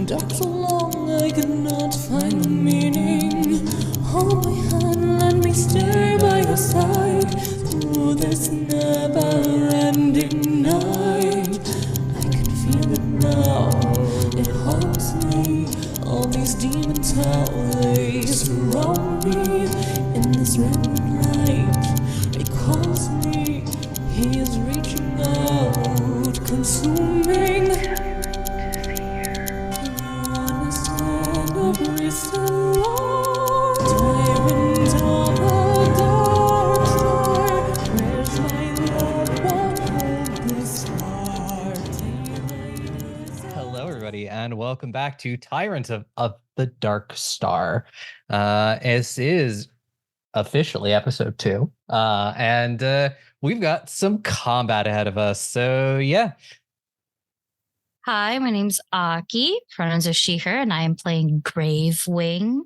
Dark so long I cannot find the meaning. Hold my hand, let me stay by your side through this never-ending night. I can feel it now, it haunts me. All these demons, how they surround me. In this red light, it calls me. He is reaching out, consuming. Hello, everybody, and welcome back to Tyrant of the Dark Star. This is officially episode 2, and we've got some combat ahead of us. So, yeah. Hi, my name's Aki, pronouns are she, her, and I am playing Gravewing,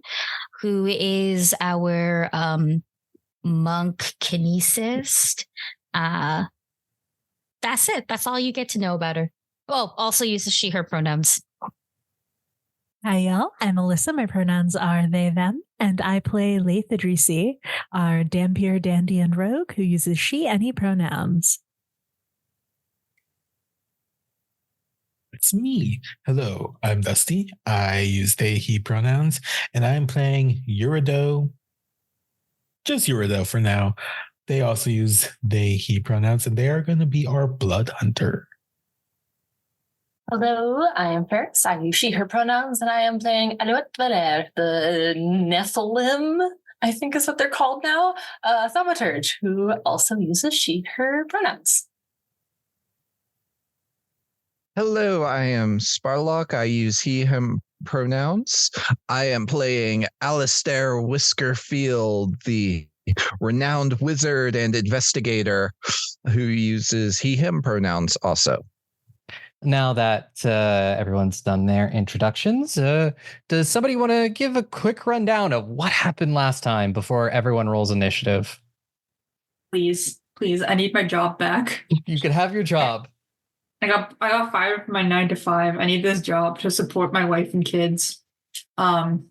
who is our monk kinesist. That's it. That's all you get to know about her. Oh, also uses she, her pronouns. Hi, y'all. I'm Alyssa. My pronouns are they, them, and I play Laeth, our Dampier, Dandy, and Rogue, who uses she, any pronouns. It's me. Hello, I'm Dusty. I use they, he pronouns, and I'm playing Eurideux. Just Eurideux for now. They also use they, he pronouns, and they are going to be our blood hunter. Hello, I am Farris. I use she, her pronouns, and I am playing Alouette, the Nephilim, I think is what they're called now, thaumaturge, who also uses she, her pronouns. Hello, I am Sparlock. I use he, him pronouns. I am playing Alistair Whiskerfield, the renowned wizard and investigator who uses he, him pronouns also. Now that everyone's done their introductions, does somebody want to give a quick rundown of what happened last time before everyone rolls initiative? Please, I need my job back. You can have your job. I got fired from my 9 to 5. I need this job to support my wife and kids. Even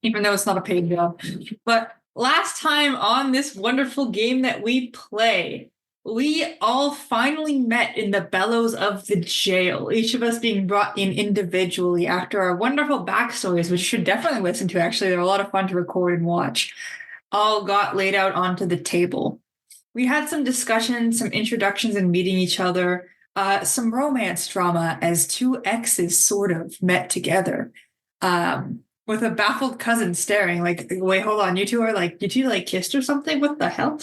though it's not a paid job. But last time on this wonderful game that we play, we all finally met in the bellows of the jail, each of us being brought in individually after our wonderful backstories, which you should definitely listen to. Actually, they're a lot of fun to record and watch. All got laid out onto the table. We had some discussions, some introductions and meeting each other. Some romance drama as two exes sort of met together, with a baffled cousin staring like, wait, hold on, you two kissed or something? What the hell?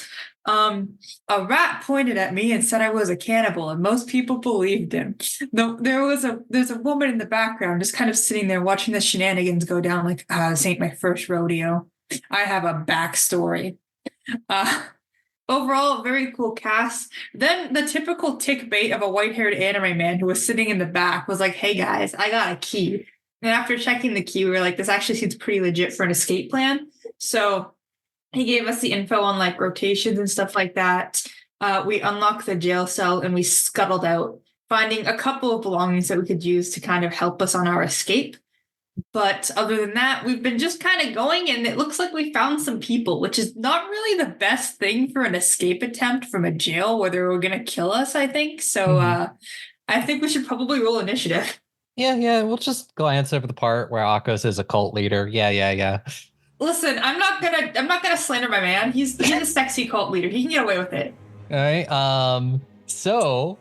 A rat pointed at me and said I was a cannibal, and most people believed him. There's a woman in the background just kind of sitting there watching the shenanigans go down like, this ain't my first rodeo. I have a backstory. Overall, very cool cast. Then the typical tick bait of a white-haired anime man who was sitting in the back was like, hey guys, I got a key. And after checking the key, we were like, this actually seems pretty legit for an escape plan. So he gave us the info on like rotations and stuff like that. We unlocked the jail cell and we scuttled out, finding a couple of belongings that we could use to kind of help us on our escape. But other than that, we've been just kind of going, and it looks like we found some people, which is not really the best thing for an escape attempt from a jail where they were going to kill us, I think. So I think we should probably roll initiative. Yeah, we'll just glance over the part where Akos is a cult leader. Yeah. Listen, I'm not gonna slander my man. He's a sexy cult leader. He can get away with it. All right. So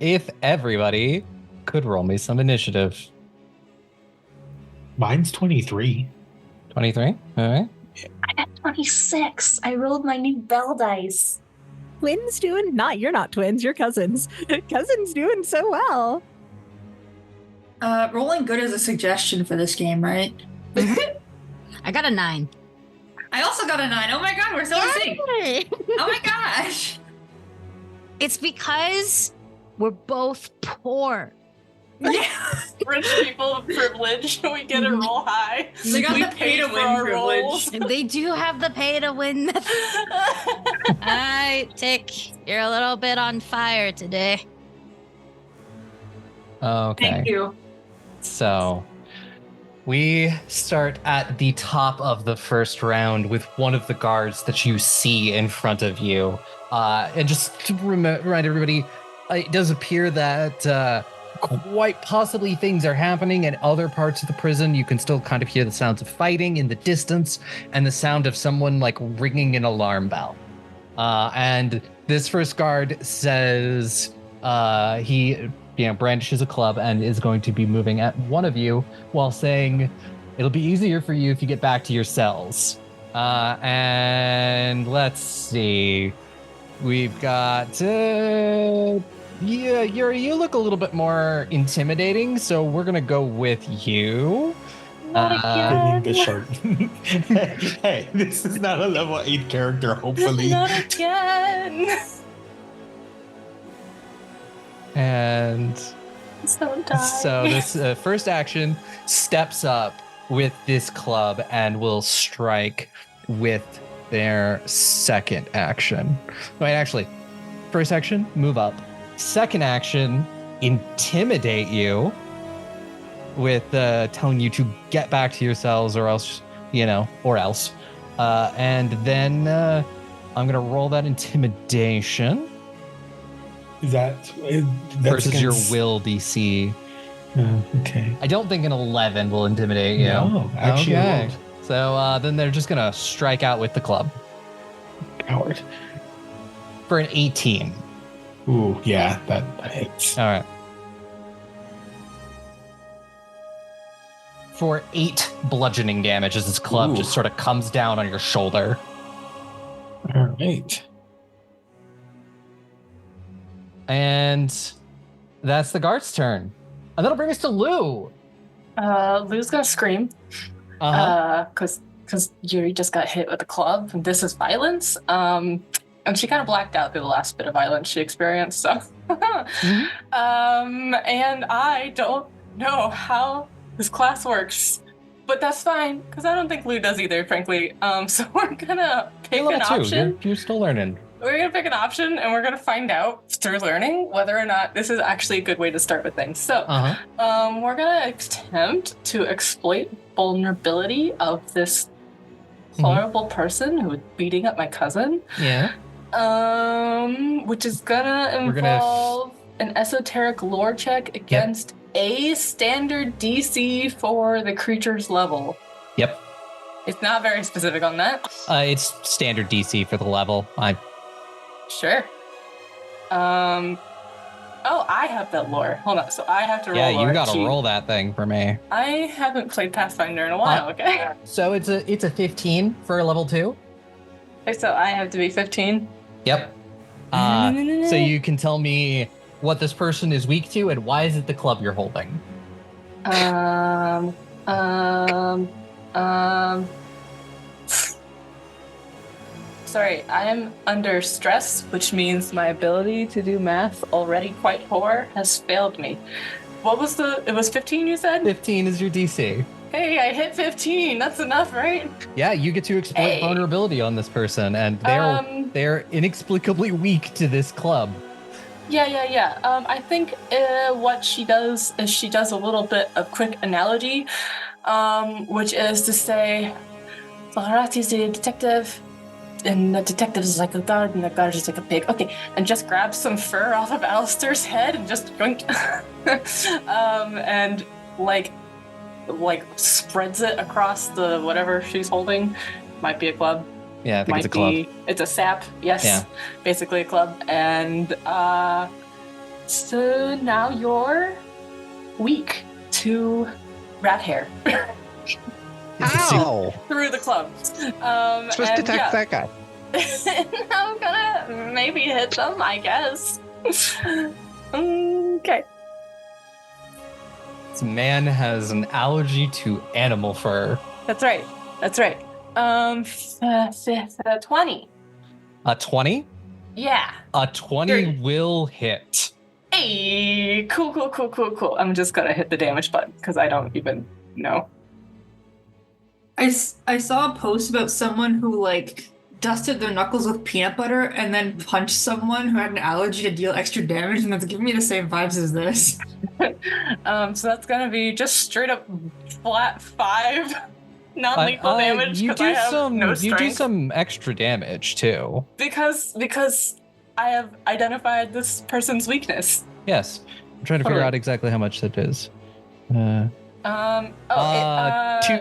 if everybody could roll me some initiative. Mine's 23. 23. All right. I got 26. I rolled my new bell dice. Twins doing you're not twins, you're cousins. Cousins doing so well. Rolling good is a suggestion for this game, right? I got a 9. I also got a 9. Oh my god, we're so in sync. Yay! Oh my gosh. It's because we're both poor. Yeah. Rich people of privilege, we get a roll high. They got We the pay to for win our privilege. rolls. They do have the pay to win. All right, Tick, you're a little bit on fire today. Okay. Thank you. So we start at the top of the first round with one of the guards that you see in front of you. And just to remind everybody, it does appear that quite possibly things are happening in other parts of the prison. You can still kind of hear the sounds of fighting in the distance and the sound of someone like ringing an alarm bell. And this first guard says he brandishes a club and is going to be moving at one of you while saying, "It'll be easier for you if you get back to your cells." And let's see. We've got Yuri, you look a little bit more intimidating, so we're gonna go with you. Not again. The shirt. Hey, this is not a level 8 character, hopefully. Not again. And So die. so this first action steps up with this club and will strike with their second action. Wait, actually, first action, move up. Second action, intimidate you with telling you to get back to your cells or else, or else. And then I'm going to roll that intimidation. Is that's Versus your against- will DC. Okay. I don't think an 11 will intimidate you. No, actually, I won't. So then they're just going to strike out with the club Coward. for an 18. Ooh, yeah, that hits. All right. For 8 bludgeoning damage as this club Ooh. just sort of comes down on your shoulder. All right. And that's the guard's turn. And that'll bring us to Lou. Lou's gonna scream. Uh-huh. Because Yuri just got hit with a club, and this is violence. And she kind of blacked out through the last bit of violence she experienced. So, and I don't know how this class works, but that's fine because I don't think Lou does either, frankly. So we're gonna pick You're an level 2. option. You're still learning. We're gonna pick an option, and we're gonna find out through learning whether or not this is actually a good way to start with things. So, we're gonna attempt to exploit vulnerability of this horrible person who is beating up my cousin. Yeah. Which is gonna We're gonna involve an esoteric lore check against a standard DC for the creature's level. Yep. It's not very specific on that. It's standard DC for the level. Sure. Oh, I have that lore. Hold on. So I have to roll. Yeah, lore you gotta cheat. roll that thing for me. I haven't played Pathfinder in a while. Okay. So it's a 15 for a level 2. So I have to be 15. Yep. So you can tell me what this person is weak to and why is it the club you're holding? Sorry, I am under stress, which means my ability to do math, already quite poor, has failed me. What was it was 15 you said? 15 is your DC. Hey, I hit 15. That's enough, right? Yeah, you get to exploit Hey. vulnerability on this person, and they're inexplicably weak to this club. Yeah. I think what she does is she does a little bit of quick analogy, which is to say, Farris is a detective, and the detective is like a guard, and the guard is like a pig. Okay, and just grabs some fur off of Alistair's head and just yoink. And like spreads it across the whatever she's holding. Might be a club. Yeah, I think it's a club. It's a sap, yes. Yeah. Basically a club. And so now you're weak to rat hair Ow! through the club. Supposed to attack that guy. I'm gonna maybe hit them, I guess. Okay. This man has an allergy to animal fur. That's right. 20. A 20? Yeah. A 20 Great. will hit. Hey, cool. I'm just gonna hit the damage button because I don't even know. I saw a post about someone who like dusted their knuckles with peanut butter and then punched someone who had an allergy to deal extra damage, and that's giving me the same vibes as this. So that's gonna be just straight up flat 5 non-lethal damage because I have no strength. You do some extra damage too. Because I have identified this person's weakness. Yes. I'm trying to figure out exactly how much that is. 2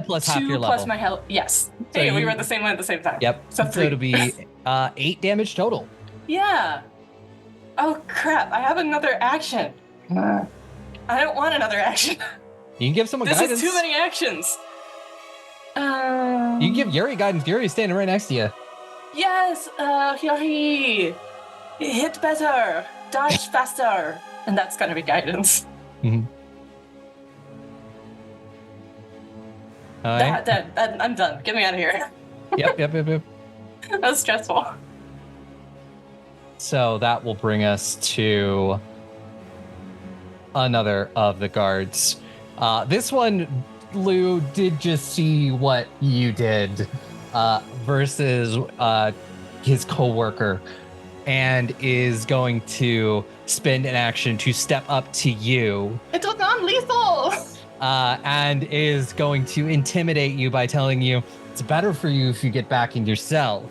plus half your level. 2 plus my health. Yes. So Hey, we were at the same one at the same time. Yep. So 3. it'll be 8 damage total. Yeah. Oh crap! I have another action. I don't want another action. You can give someone This guidance. is too many actions. You can give Yuri guidance. Yuri's standing right next to you. Yes, Yuri. Hit better. Dodge faster. And that's gonna be guidance. Mm-hmm. All right. That, I'm done. Get me out of here. Yep. That was stressful. So that will bring us to another of the guards. This one, Lou, did just see what you did versus his co-worker, and is going to spend an action to step up to you. It was non-lethal. And is going to intimidate you by telling you it's better for you if you get back in your cell.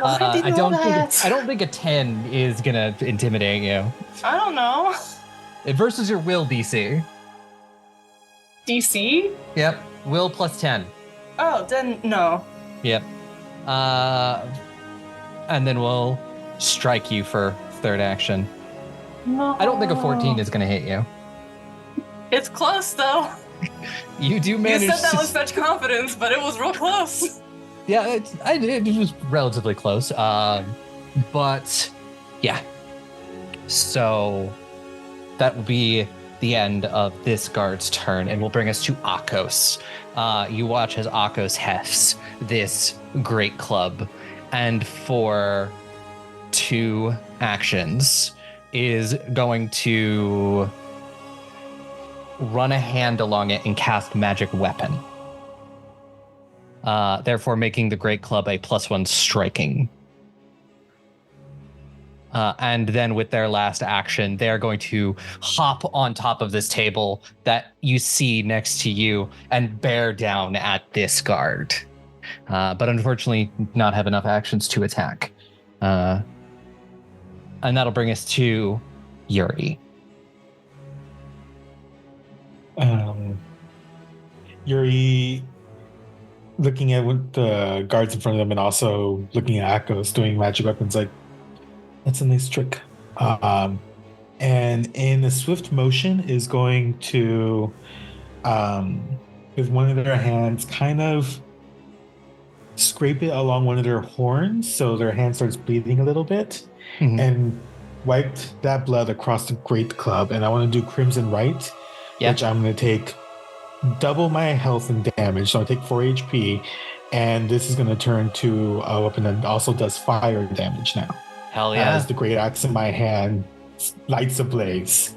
I don't think a 10 is gonna intimidate you. I don't know. Versus your will DC. DC? Yep. Will plus 10. Oh, then no. Yep. And then we'll strike you for third action. No. I don't think a 14 is gonna hit you. It's close though. You do manage. You said that with such confidence, but it was real close. Yeah, it was relatively close. But yeah. So that will be the end of this guard's turn, and will bring us to Akos. You watch as Akos hefts this great club, and for 2 actions is going to run a hand along it and cast magic weapon. Therefore making the great club a +1 striking. And then with their last action, they're going to hop on top of this table that you see next to you and bear down at this guard. But unfortunately not have enough actions to attack. And that'll bring us to Yuri. Yuri, looking at what the guards in front of them and also looking at Akos doing magic weapons, like, that's a nice trick. And in a swift motion is going to, with one of their hands, kind of scrape it along one of their horns so their hand starts bleeding a little bit, and wipe that blood across the great club. And I want to do Crimson Right, which I'm going to take double my health and damage. So I take 4 HP, and this is going to turn to a weapon that also does fire damage now. Hell yeah. As the great axe in my hand lights ablaze.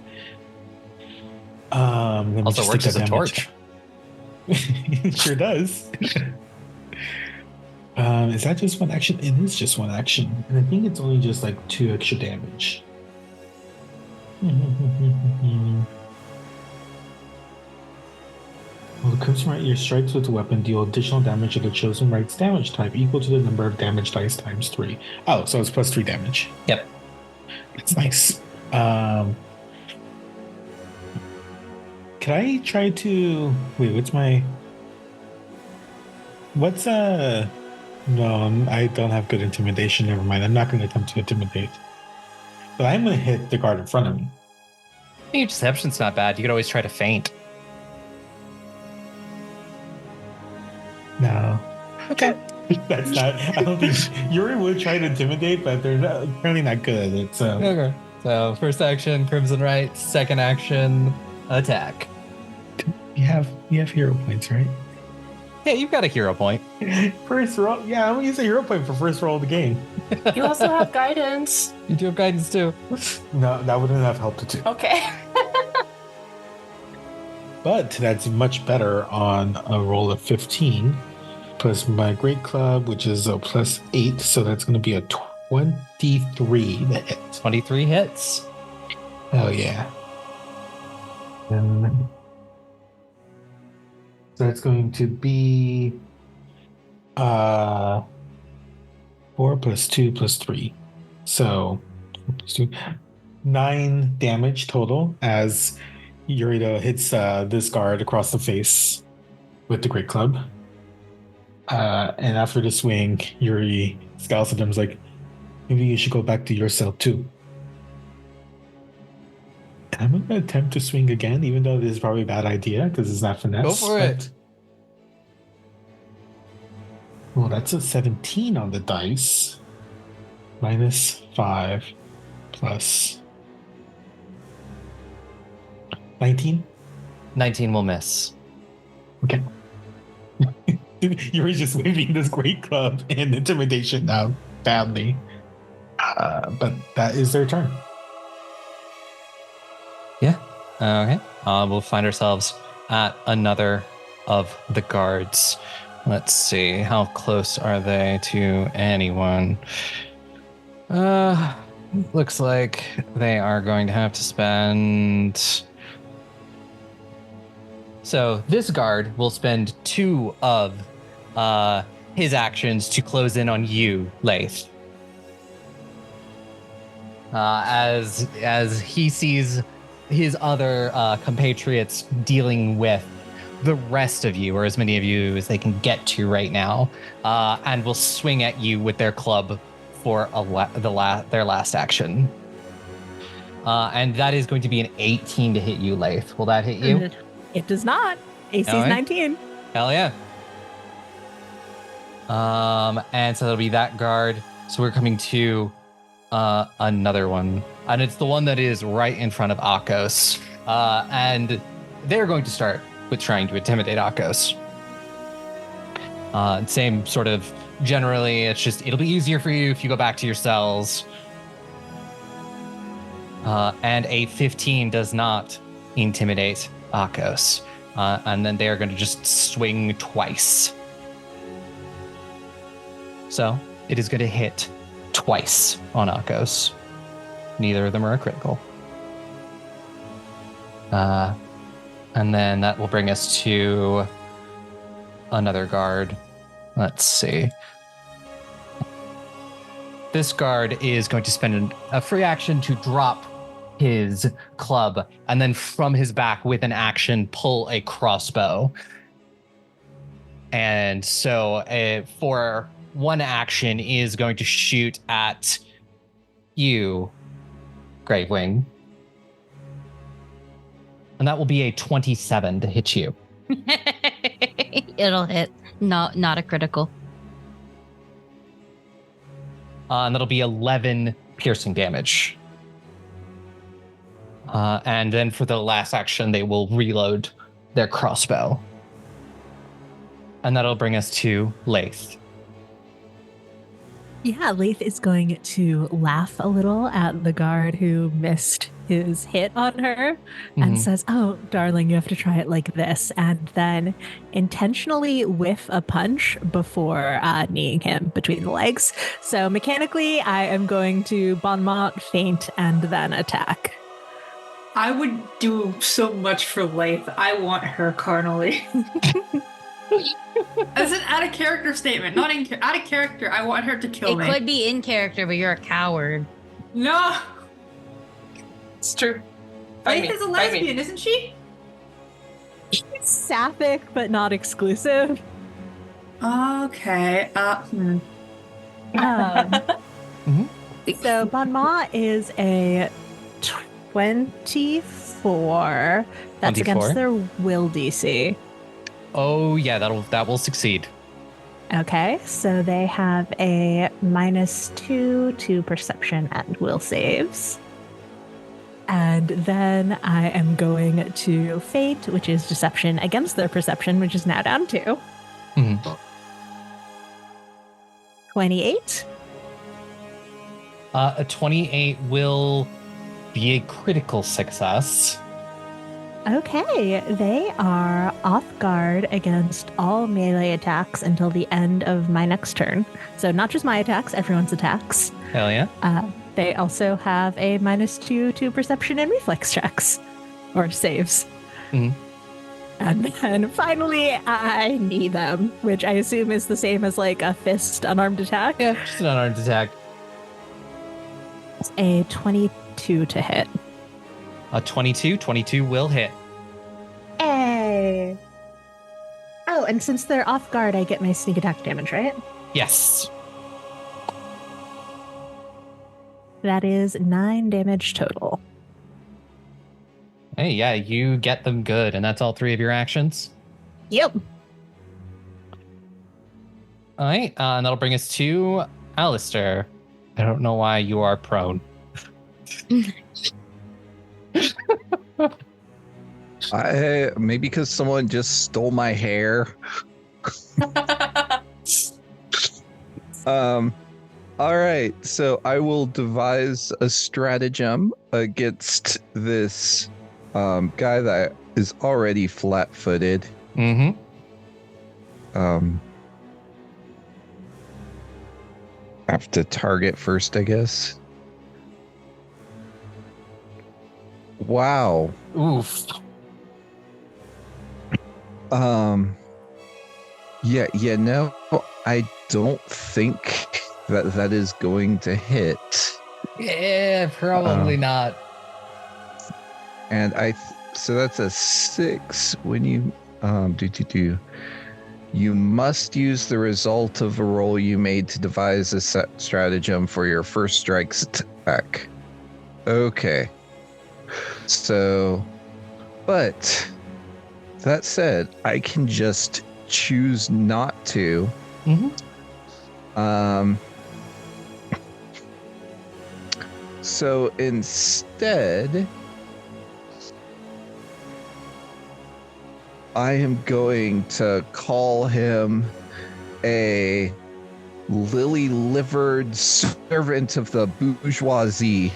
Also works as a torch. It sure does. Is that just one action? It is just one action. And I think it's only just like 2 extra damage. Well, the Crimson Right, your strikes with the weapon deal additional damage to the chosen right's damage type equal to the number of damage dice times 3. Oh, so it's +3 damage. Yep. That's nice. Can I try to... Wait, No, I don't have good intimidation. Never mind. I'm not going to attempt to intimidate. But I'm going to hit the guard in front of me. Your deception's not bad. You could always try to feint. No. Okay. That's not. I don't think Yuri would try to intimidate, but they're not, apparently not good. It's Okay. So first action, Crimson Right. Second action, attack. you have hero points, right? Yeah, you've got a hero point. First roll. Yeah, I'm gonna use a hero point for first roll of the game. You also have guidance. You do have guidance too. No, that wouldn't have helped it too. Okay. But that's much better on a roll of 15 plus my great club, which is a plus 8, so that's going to be a 23 to hit. 23 hits. Oh yeah. And so that's going to be 4 plus 2 plus 3. So 9 damage total as Eurideux hits this guard across the face with the great club. And after the swing, Yuri scowls at him, is like, maybe you should go back to your cell too. And I'm going to attempt to swing again, even though this is probably a bad idea because it's not finesse. Go for it. Well, that's a 17 on the dice. Minus 5 plus 19. 19 will miss. Okay. You're just waving this great club and intimidation now badly. But that is their turn. Yeah. Okay. We'll find ourselves at another of the guards. Let's see. How close are they to anyone? Looks like they are going to have to spend... So this guard will spend 2 of his actions to close in on you, Laeth. As he sees his other compatriots dealing with the rest of you, or as many of you as they can get to right now, and will swing at you with their club for their last action. And that is going to be an 18 to hit you, Laeth. Will that hit you? It does not. AC's All right. 19. Hell yeah. And so that'll be that guard. So we're coming to another one. And it's the one that is right in front of Akos. And they're going to start with trying to intimidate Akos. Same sort of, generally, it's just, it'll be easier for you if you go back to your cells. And a 15 does not intimidate Akos. And then they're going to just swing twice. So it is going to hit twice on Akos. Neither of them are a critical. And then that will bring us to another guard. Let's see. This guard is going to spend a free action to drop his club, and then from his back with an action, pull a crossbow. And so for one action is going to shoot at you, Gravewing. And that will be a 27 to hit you. It'll hit. No, not a critical. And that'll be 11 piercing damage. And then for the last action, they will reload their crossbow. And that'll bring us to Laeth. Yeah, Laeth is going to laugh a little at the guard who missed his hit on her and says, "Oh, darling, you have to try it like this," and then intentionally whiff a punch before kneeing him between the legs. So mechanically, I am going to Bon Mot, feint, and then attack. I would do so much for Laeth. I want her carnally. As an out of character statement, not in out of character. I want her to kill me. It could be in character, but you're a coward. No, It's true. Laeth is a lesbian, isn't she? She's sapphic, but not exclusive. Okay. So Bon Mot is a 24 24. That's 24? against their will DC. Oh yeah, that will succeed. Okay, so they have a -2 to perception and will saves. And then I am going to Fate, which is deception against their perception, which is now down to 28. A 28 will be a critical success. Okay, they are off guard against all melee attacks until the end of my next turn. So not just my attacks, everyone's attacks. Hell yeah. They also have a -2 to perception and reflex checks or saves. Mhm. And then finally, I knee them, which I assume is the same as like a fist unarmed attack. Yeah, just an unarmed attack. It's a 22 to hit. A 22 will hit. Hey. Oh, and since they're off guard, I get my sneak attack damage, right? Yes. That is 9 damage total. Hey, yeah, you get them good, and that's all 3 of your actions. Yep. All right, and that'll bring us to Alistair. I don't know why you are prone. Maybe because someone just stole my hair. All right, so I will devise a stratagem against this guy that is already flat-footed. Mm-hmm. Have to target first, I guess. Wow. Oof. Yeah, no, I don't think that is going to hit. Yeah, probably not. And so that's a 6 when you you must use the result of a roll you made to devise a set stratagem for your first strike's attack. Okay. So, but that said, I can just choose not to. Mm-hmm. So instead, I am going to call him a lily-livered servant of the bourgeoisie.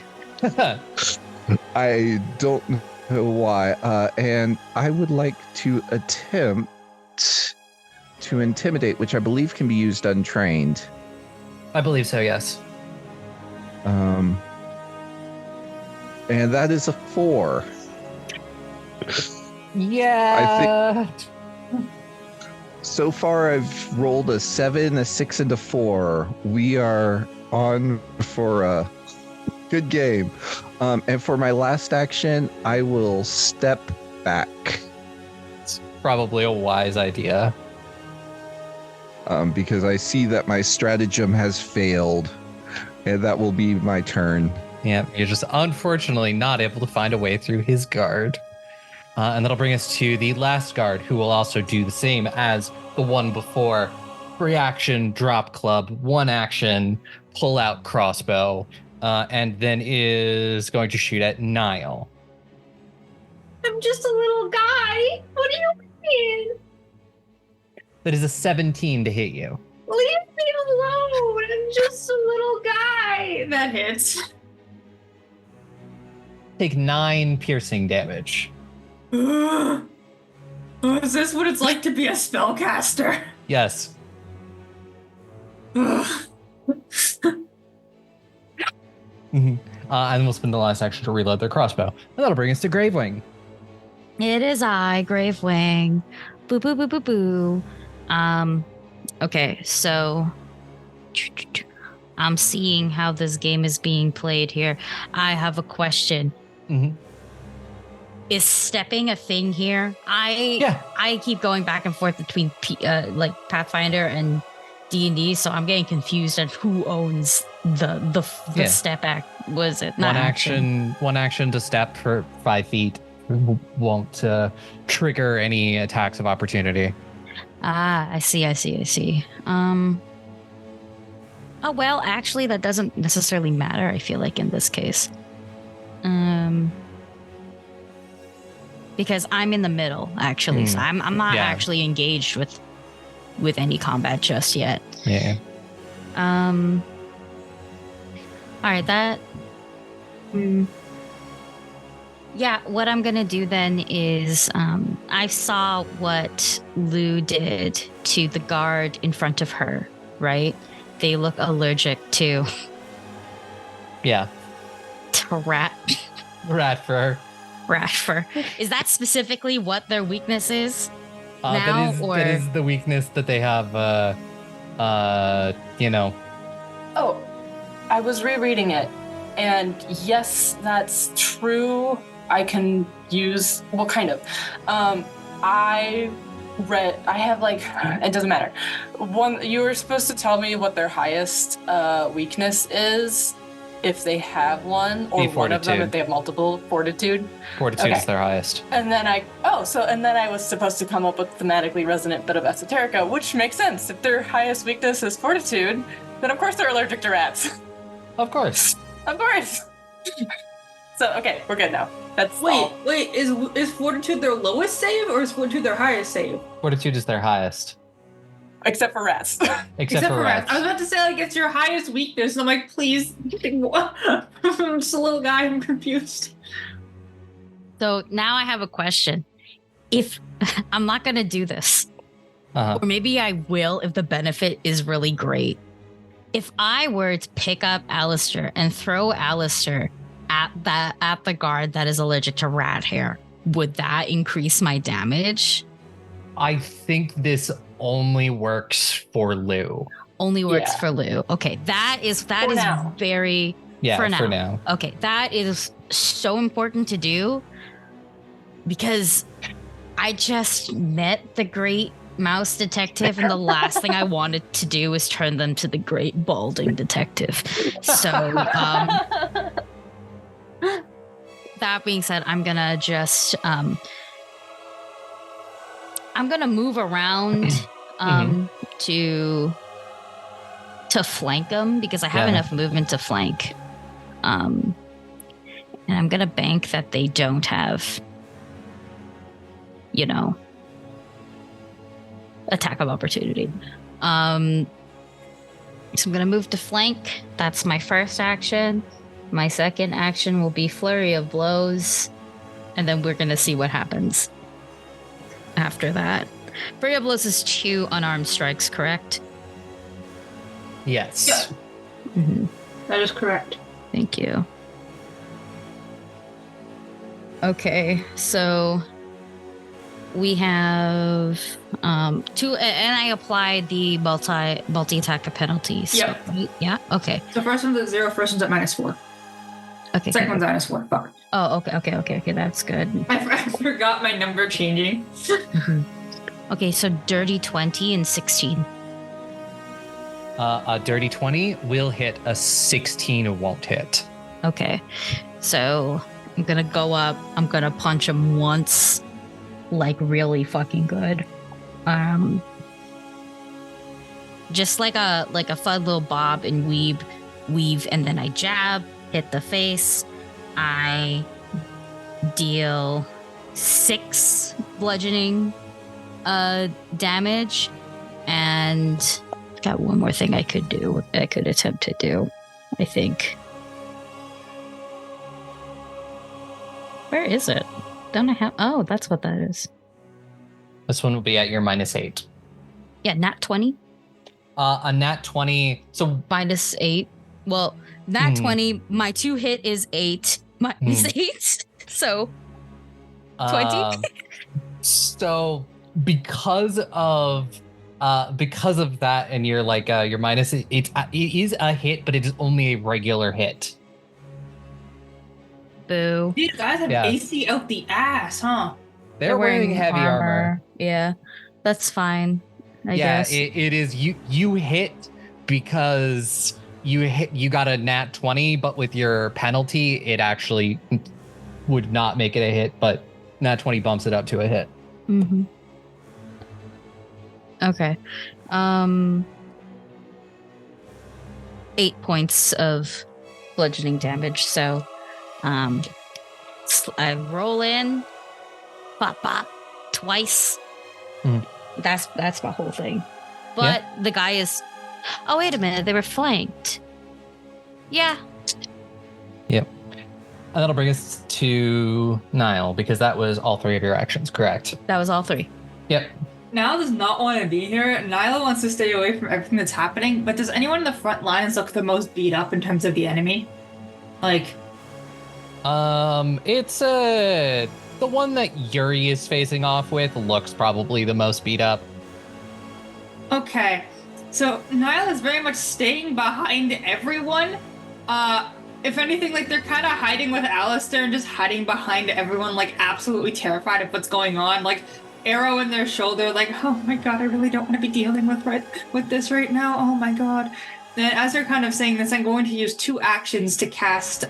I don't know why. And I would like to attempt to intimidate, which I believe can be used untrained. I believe so, yes. And that is a 4. Yeah. So far, I've rolled a 7, a 6, and a 4. We are on for a good game. And for my last action, I will step back. It's probably a wise idea. Because I see that my stratagem has failed. And that will be my turn. Yeah, you're just unfortunately not able to find a way through his guard. And that'll bring us to the last guard, who will also do the same as the one before. Free action, drop club, 1 action, pull out crossbow, and then is going to shoot at Nihil. I'm just a little guy. What do you mean? That is a 17 to hit you. Leave me alone. I'm just a little guy. That hits. Take 9 piercing damage. Is this what it's like to be a spellcaster? Yes. And we'll spend the last action to reload their crossbow. And that'll bring us to Gravewing. It is I, Gravewing. Boo, boo, boo, boo, boo. Okay, so I'm seeing how this game is being played here. I have a question. Mm-hmm. Is stepping a thing here? I keep going back and forth between like Pathfinder and D&D, so I'm getting confused on who owns the step act. Was it One action to step for 5 feet, won't trigger any attacks of opportunity. Ah, I see. Oh, well, actually, that doesn't necessarily matter, I feel like, in this case. Because I'm in the middle, actually, so I'm not actually engaged with any combat just yet. Yeah. All right, that... Yeah, what I'm gonna do then is I saw what Lou did to the guard in front of her, right? They look allergic to rat fur. rat fur. Is that specifically what their weakness is? That is the weakness that they have. Oh, I was rereading it, and yes, that's true. I can use kind of. I have it doesn't matter. You were supposed to tell me what their highest weakness is, if they have one, or one of them if they have multiple. Fortitude. Fortitude is their highest. And then I was supposed to come up with thematically resonant bit of esoterica, which makes sense. If their highest weakness is fortitude, then of course they're allergic to rats. Of course. Of course. So okay, we're good now. Wait, is fortitude their lowest save or is fortitude their highest save? Fortitude is their highest. Except for rats. Except for rats. I was about to say, it's your highest weakness, and I'm like, please. I'm just a little guy, I'm confused. So now I have a question. If I'm not going to do this, or maybe I will if the benefit is really great. If I were to pick up Alistair and throw Alistair at the guard that is allergic to rat hair, would that increase my damage? I think this only works for Lou. Only works for Lou. Okay, that is now. Very for now. Okay, that is so important to do because I just met the great mouse detective, and the last thing I wanted to do was turn them to the great balding detective. So, that being said, I'm gonna just I'm gonna move around to flank them because I have enough movement to flank. And I'm gonna bank that they don't have, attack of opportunity. So I'm gonna move to flank. That's my first action. My second action will be flurry of blows, and then we're gonna see what happens after that. Flurry of blows is 2 unarmed strikes, correct? Yes. Yeah. Mm-hmm. That is correct. Thank you. Okay, so we have 2, and I applied the multi attack penalties. Yep. Right? Yeah. Okay. So first one's at 0, first one's at -4. Okay. Second one's at -4. Fuck. Oh, okay. That's good. I forgot my number changing. Mm-hmm. Okay, so dirty 20 and 16. A dirty 20 will hit. A 16 won't hit. Okay, so I'm gonna go up. I'm gonna punch him once, like really fucking good. Just like a fun little bob and weave, and then I jab, hit the face. I deal 6 bludgeoning damage, and got one more thing I could do. I could attempt to do, I think. Where is it? Don't I have? Oh, that's what that is. This one will be at your -8. Yeah, nat 20. A nat 20. So -8. Well, nat 20. My 2 hit is 8. -8. So 20. So because of that, and you're like your minus, it is a hit, but it is only a regular hit. Boo. These guys have AC out the ass, huh? They're wearing heavy armor. Yeah, that's fine. I guess. It is. You hit because you got a nat 20, but with your penalty, it actually would not make it a hit. But nat 20 bumps it up to a hit. Mm-hmm. Okay. 8 points of bludgeoning damage. So I roll in, bop bop, twice. That's my whole thing. But the guy is. Oh, wait a minute. They were flanked. Yeah. Yep. And that'll bring us to Nihil, because that was all 3 of your actions, correct? That was all 3. Yep. Nihil does not want to be here. Nihil wants to stay away from everything that's happening. But does anyone in the front lines look the most beat up in terms of the enemy? Like, it's the one that Yuri is facing off with looks probably the most beat up. okay. So Nihil is very much staying behind everyone. If anything, like they're kind of hiding with Alistair and just hiding behind everyone, like absolutely terrified of what's going on. Like arrow in their shoulder, like, oh my god, I really don't want to be dealing with this right now. Oh my god. Then as they're kind of saying this, I'm going to use 2 actions to cast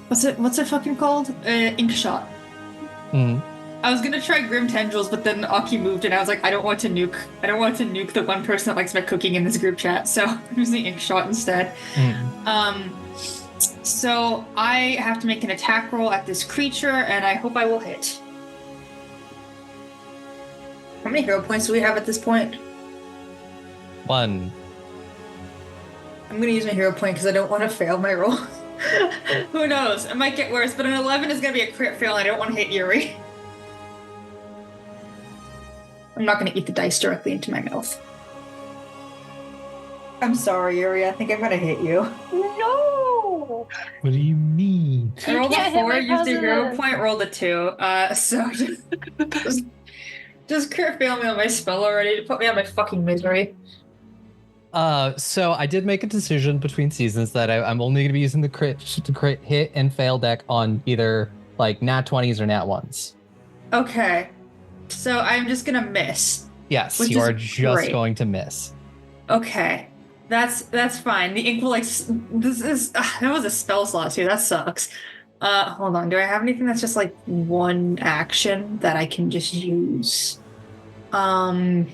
what's it fucking called? Ink shot. I was gonna try Grim Tendrils, but then Aki moved and I was like, I don't want to nuke the one person that likes my cooking in this group chat, so I'm using Ink shot instead. So I have to make an attack roll at this creature, and I hope I will hit. How many hero points do we have at this point? 1. I'm gonna use my hero point because I don't want to fail my roll. Who knows? It might get worse, but an 11 is gonna be a crit fail, and I don't want to hit Yuri. I'm not gonna eat the dice directly into my mouth. I'm sorry, Yuri. I think I'm gonna hit you. No! What do you mean? I rolled can't a hit 4, my used a hero cousin. point, rolled a 2. So just crit fail me on my spell already to put me on my fucking misery. So I did make a decision between seasons that I'm only going to be using the crit hit and fail deck on either like nat 20s or nat 1s. Okay. So I'm just gonna miss. Yes, Which you is are just great. going to miss. Okay. That's fine. The ink will like that was a spell slot too. That sucks. Hold on. Do I have anything that's just like 1 action that I can just use? I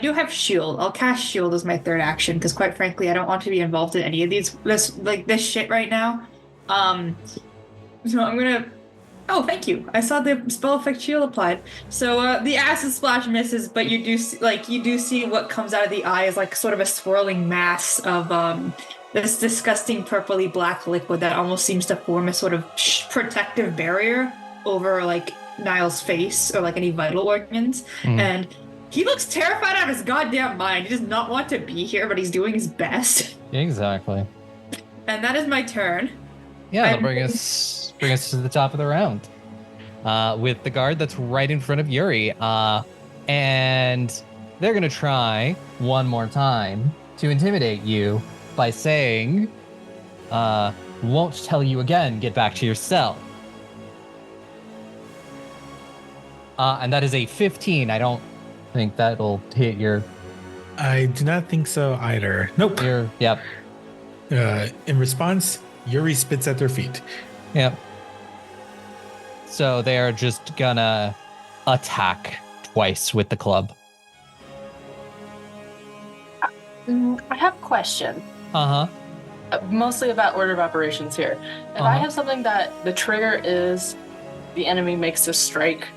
do have shield. I'll cast shield as my 3rd action because quite frankly, I don't want to be involved in any of this shit right now. So I'm gonna. Oh, thank you. I saw the spell effect shield applied. So the acid splash misses, but you do see what comes out of the eye is like sort of a swirling mass of this disgusting purpley black liquid that almost seems to form a sort of protective barrier over like Nihil's face or like any vital organs. And he looks terrified out of his goddamn mind. He does not want to be here, but he's doing his best. Exactly. And that is my turn. Yeah, that'll bring us to the top of the round. With the guard that's right in front of Yuri. And they're gonna try one more time to intimidate you by saying, won't tell you again, get back to your cell. And that is a 15. I don't think that'll hit your... I do not think so either. Nope. Yep. In response, Yuri spits at their feet. Yep. So they are just gonna attack twice with the club. I have a question. Mostly about order of operations here. If I have something that the trigger is the enemy makes a strike,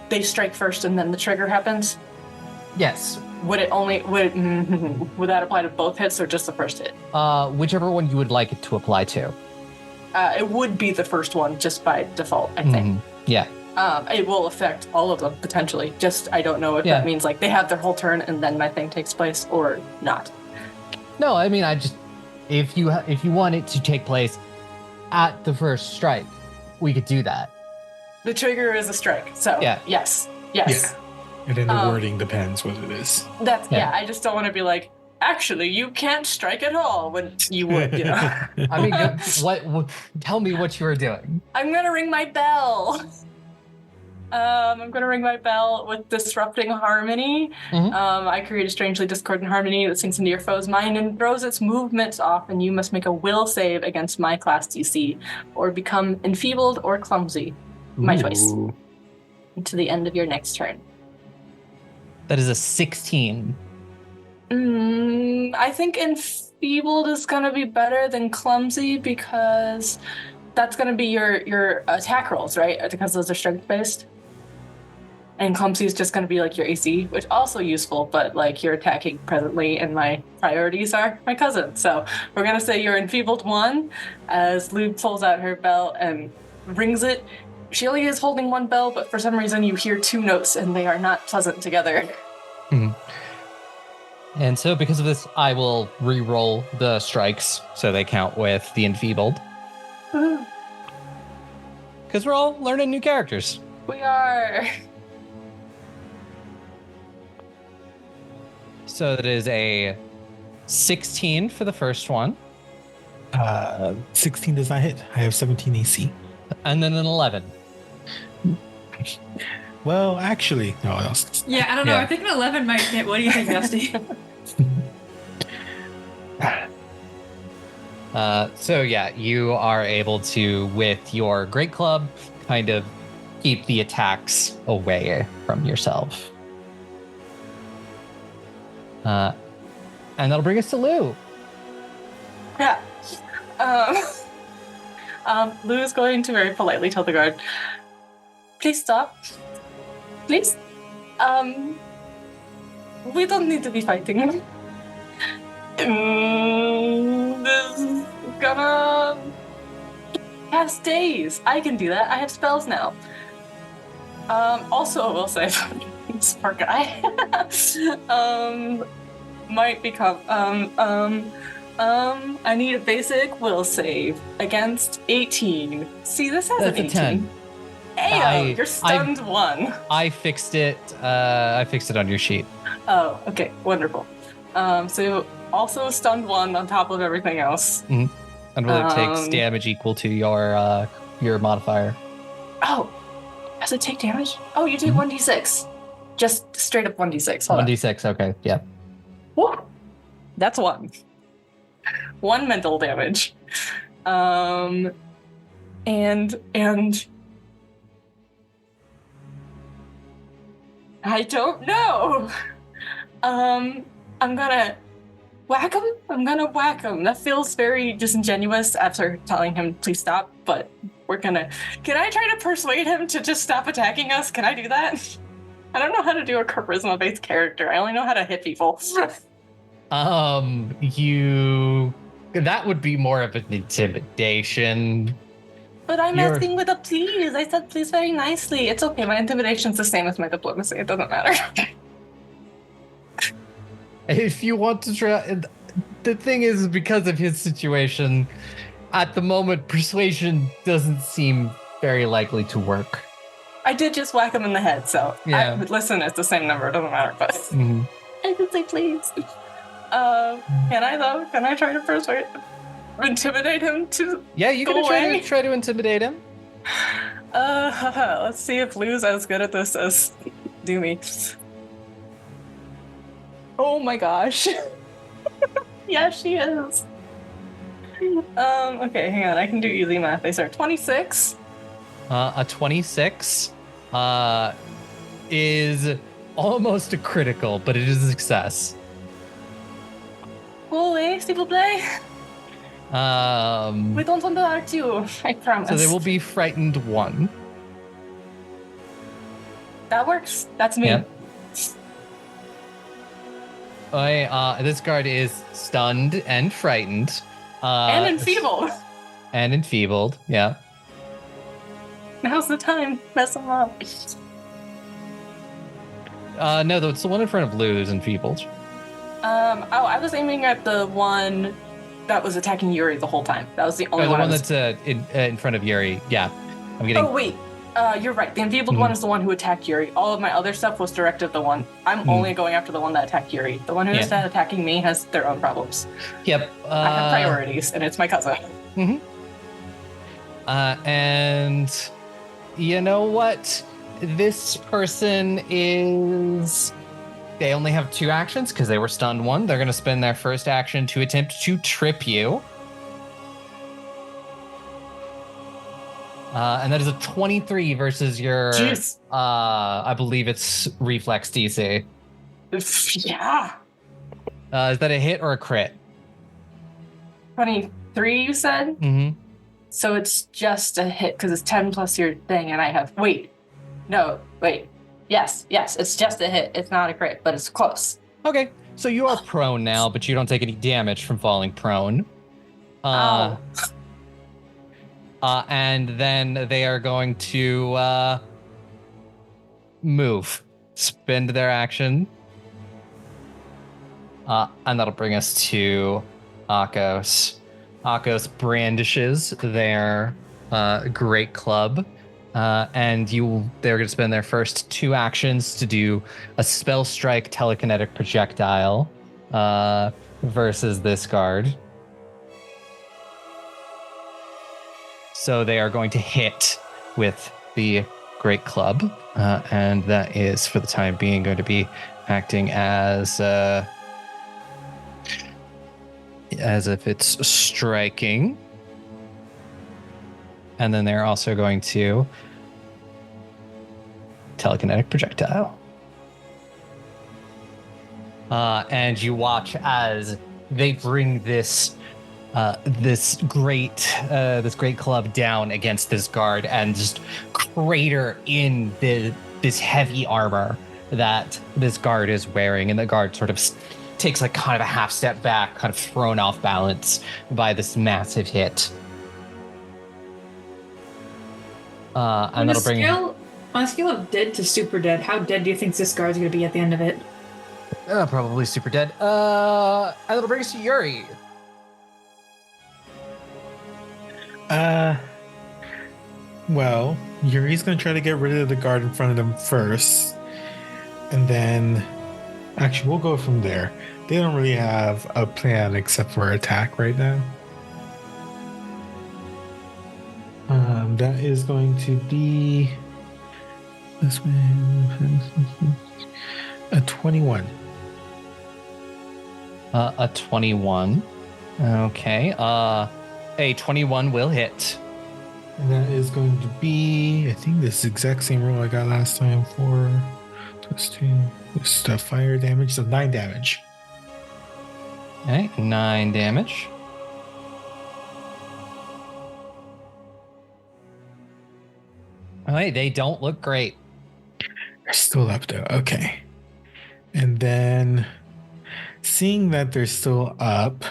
they strike first and then the trigger happens? Yes. Would that apply to both hits or just the first hit? Whichever one you would like it to apply to. It would be the first one just by default, I think. Yeah. It will affect all of them potentially. Just I don't know if that means like they have their whole turn and then my thing takes place or not. No, I mean if you want it to take place at the first strike, we could do that. The trigger is a strike, so yes. Yeah. And then the wording depends what it is. That's I just don't want to be like, actually, you can't strike at all when you would, you know. I mean, what? Tell me what you were doing. I'm gonna ring my bell. I'm going to ring my bell with Disrupting Harmony. Mhm. I create a strangely discordant harmony that sinks into your foe's mind and throws its movements off, and you must make a will save against my class DC, or become enfeebled or clumsy. My choice. Ooh. To the end of your next turn. That is a 16. I think enfeebled is going to be better than clumsy because that's going to be your attack rolls, right? Because those are strength based. And clumsy is just going to be like your AC, which also useful, but like you're attacking presently, and my priorities are my cousin. So we're going to say you're enfeebled 1 as Lou pulls out her bell and rings it. She only is holding one bell, but for some reason you hear 2 notes and they are not pleasant together. And so because of this, I will re-roll the strikes so they count with the enfeebled. Because we're all learning new characters. We are. So that is a 16 for the first one. 16 does not hit. I have 17 AC. And then an 11. Well, actually, no, else. Yeah, I don't know. Yeah. I think an 11 might hit. What do you think, Dusty? So yeah, you are able to, with your great club, kind of keep the attacks away from yourself. And that'll bring us to Lou. Yeah. Lou is going to very politely tell the guard, please stop. Please. We don't need to be fighting. This is gonna cast days. I can do that. I have spells now. Also, I will say, this poor guy might become I need a basic will save against 18. See, this has That's an a 18. 10. Ayo, you're stunned 1. I fixed it. I fixed it on your sheet. Oh, okay, wonderful. So also stunned 1 on top of everything else. And will it takes damage equal to your modifier? Oh, does it take damage? Oh, you take 1d6. Just straight up 1d6. Hold on. 1d6. Okay. Yeah. Whoop. That's 1. 1 mental damage. And I don't know. I'm gonna whack him. That feels very disingenuous after telling him please stop, but can I try to persuade him to just stop attacking us? Can I do that? I don't know how to do a charisma-based character. I only know how to hit people. That would be more of an intimidation. But I'm asking with a please. I said please very nicely. It's okay. My intimidation's the same as my diplomacy. It doesn't matter. If you want to try, the thing is, because of his situation, at the moment, persuasion doesn't seem very likely to work. I did just whack him in the head, so yeah. Listen, it's the same number. It doesn't matter, but I can say please. Can I though? Can I try to intimidate him to? Yeah, you can try to intimidate him. Let's see if Lou's as good at this as Doomy. Oh my gosh. Yeah, she is. Okay, hang on. I can do easy math. They start 26. A 26 is almost a critical, but it is a success. Go away, s'il vous plaît. We don't want to hurt you, I promise. So they will be frightened 1. That works. That's me. Yep. This guard is stunned and frightened. And enfeebled. And enfeebled, yeah. Now's the time. Mess them up. No, though it's the one in front of Lou who's enfeebled. I was aiming at the one that was attacking Yuri the whole time. That was the only the one that's in front of Yuri. Yeah, I'm getting. Oh wait, you're right. The enfeebled one is the one who attacked Yuri. All of my other stuff was directed at the one. I'm only going after the one that attacked Yuri. The one who is attacking me has their own problems. Yep. I have priorities, and it's my cousin. And you know what? this person is... They only have 2 actions because they were stunned 1. They're going to spend their first action to attempt to trip you. And that is a 23 versus your, Jeez. I believe it's reflex DC. Yeah. Is that a hit or a crit? 23, you said? Mm-hmm. So it's just a hit because it's 10 plus your thing, and I have... Wait. Yes, it's just a hit. It's not a crit, but it's close. Okay, so you are prone now, but you don't take any damage from falling prone. Ow. And then they are going to move, spend their action. And that'll bring us to Akos. Akos brandishes their great club. And they're going to spend their first 2 actions to do a spell strike telekinetic projectile versus this guard. So they are going to hit with the great club, and that is, for the time being, going to be acting as if it's striking. And then they're also going to telekinetic projectile. And you watch as they bring this great club down against this guard and just crater in this heavy armor that this guard is wearing, and the guard sort of takes like kind of a half step back, kind of thrown off balance by this massive hit. And that'll bring on a scale of dead to super dead, how dead do you think this guard's going to be at the end of it? Probably super dead. And that'll bring us to Yuri. Well, Yuri's going to try to get rid of the guard in front of them first. And then... Actually, we'll go from there. They don't really have a plan except for attack right now. That is going to be... This one... A 21. A 21. Okay. A 21 will hit. And that is going to be, I think, this exact same roll I got last time for +2. Just fire damage, so 9 damage. Okay, 9 damage. All right, they don't look great. They're still up though. Okay. And then, seeing that they're still up,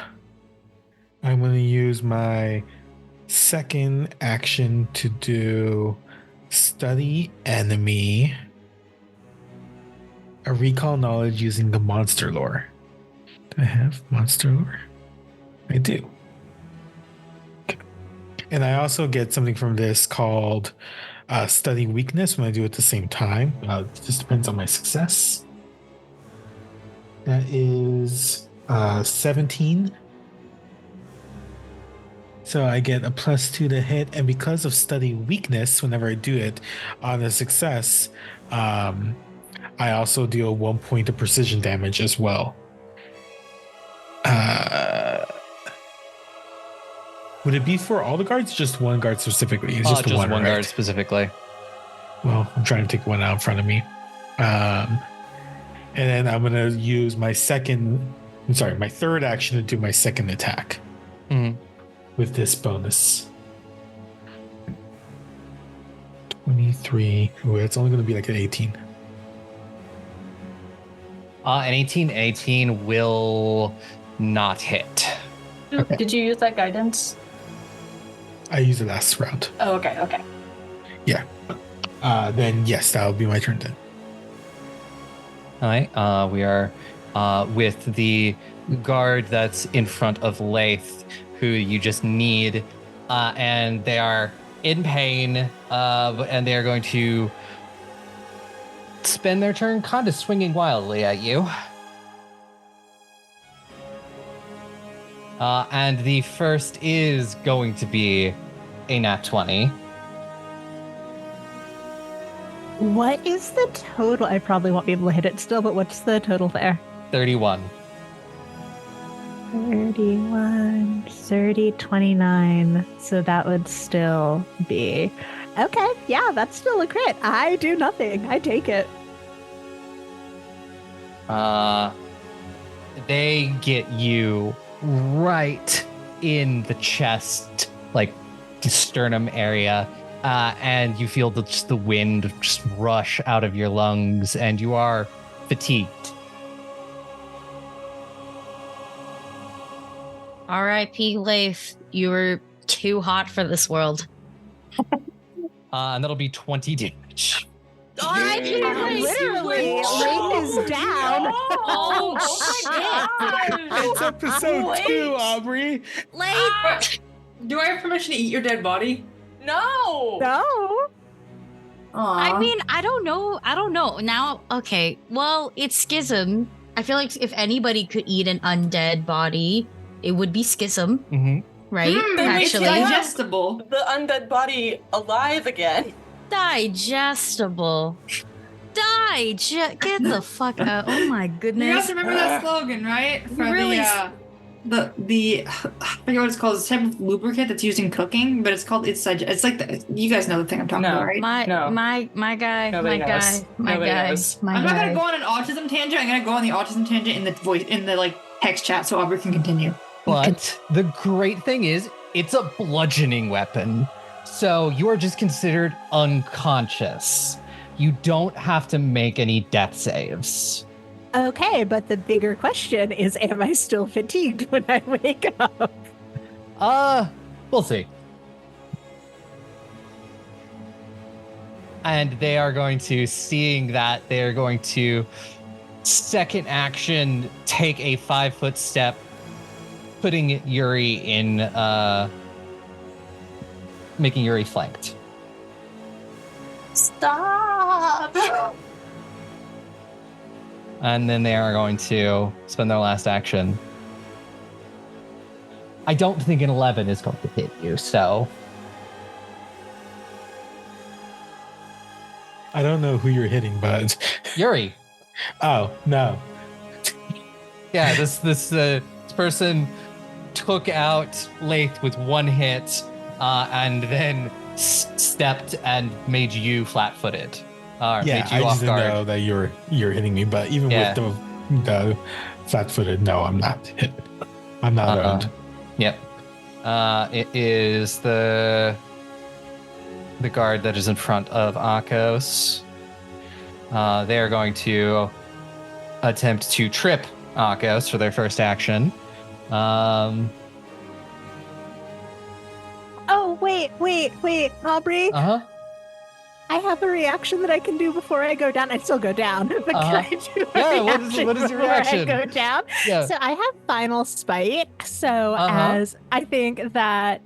I'm going to use my second action to do study enemy, a recall knowledge using the monster lore. Do I have monster lore? I do. Okay. And I also get something from this called study weakness when I do it at the same time. It just depends on my success. That is 17. So I get a +2 to hit, and because of study weakness, whenever I do it on a success, I also deal 1 point of precision damage as well. Would it be for all the guards? Just one guard specifically? It's just one guard right? specifically. Well, I'm trying to take one out in front of me. And then I'm going to use my third action to do my second attack. Mm-hmm. With this bonus. 23. Ooh, it's only going to be like an 18. An 18 will not hit. Okay. Did you use that guidance? I used it last round. Oh, okay. Yeah. Then yes, that'll be my turn then. All right. We are with the guard that's in front of Laeth, who you just need, and they are in pain, and they are going to spend their turn kind of swinging wildly at you. And the first is going to be a nat 20. What is the total? I probably won't be able to hit it still, but what's the total there? 31. 31, 30, 29. So that would still be... Okay, yeah, that's still a crit. I do nothing. I take it. They get you right in the chest, like the sternum area, and you feel just the wind just rush out of your lungs, and you are fatigued. R.I.P. Laeth, you were too hot for this world. And that'll be 20 damage. R.I.P. Literally, Laeth is down. Oh, shit. It's episode 2, Aubrey. Laeth! Do I have permission to eat your dead body? No. No. I mean, I don't know. Now, okay. Well, it's Schism. I feel like if anybody could eat an undead body, it would be Schism, Mm-hmm. right? It's digestible. The undead body alive again. Digestible. Get the fuck out. Oh my You goodness. guys remember that slogan, right? For Really? the I forget what it's called. It's a type of lubricant that's used in cooking, but it's called it's like you guys know the thing I'm talking about, right? My guy. Nobody knows. My Nobody guy. knows. My I'm not guy. gonna go on an autism tangent. I'm gonna go on the autism tangent in the voice in the like text chat, so Aubrey can continue. But the great thing is, it's a bludgeoning weapon. So you are just considered unconscious. You don't have to make any death saves. Okay, but the bigger question is, am I still fatigued when I wake up? We'll see. And they are going to, seeing that, they're going to second action, take a 5-foot step, putting Yuri in, making Yuri flanked. Stop. And then they are going to spend their last action. I don't think an 11 is going to hit you, so... I don't know who you're hitting, but Yuri. oh no. Yeah, this person took out Laeth with one hit, and then stepped and made you flat-footed. Yeah, made I you off just didn't guard. know that you're hitting me, but even Yeah. with the flat-footed, no, I'm not hit. I'm not owned. Yep. It is the guard that is in front of Akos. They are going to attempt to trip Akos for their first action. Oh, wait, Aubrey. Uh-huh. I have a reaction that I can do before I go down. I still go down, but can I do a Yeah, reaction what is your before reaction? I go down? Yeah. So I have Final Spike. So Uh-huh. as I think that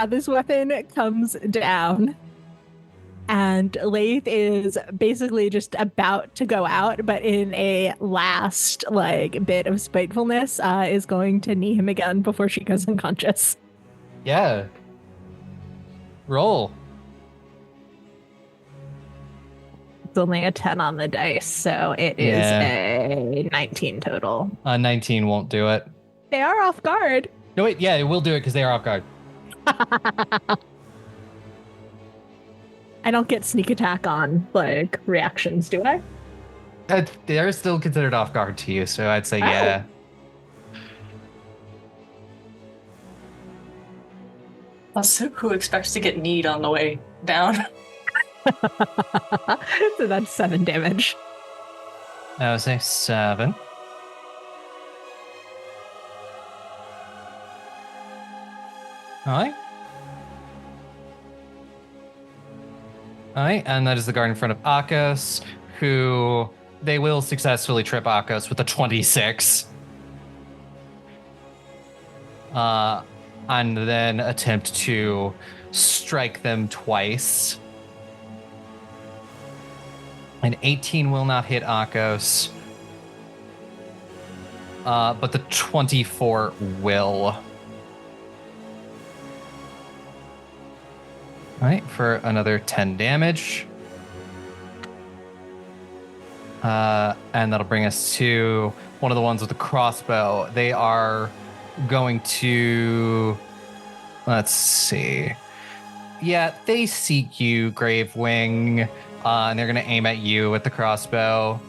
this weapon comes down. And Laeth is basically just about to go out, but in a last bit of spitefulness, is going to knee him again before she goes unconscious. Yeah. Roll. It's only a 10 on the dice, so it is a 19 total. 19 won't do it. They are off guard. No, wait, yeah, it will do it because they are off guard. I don't get sneak attack on reactions, do I? They're still considered off guard to you, so I'd say yeah. Also, who expects to get kneed on the way down? So that's 7 damage. I would say 7. Alright. Alright, and that is the guard in front of Akos, who they will successfully trip Akos with a 26. And then attempt to strike them twice. An 18 will not hit Akos. But the 24 will. All right, for another 10 damage. And that'll bring us to one of the ones with the crossbow. They are going to... Let's see. Yeah, they seek you, Gravewing, and they're going to aim at you with the crossbow.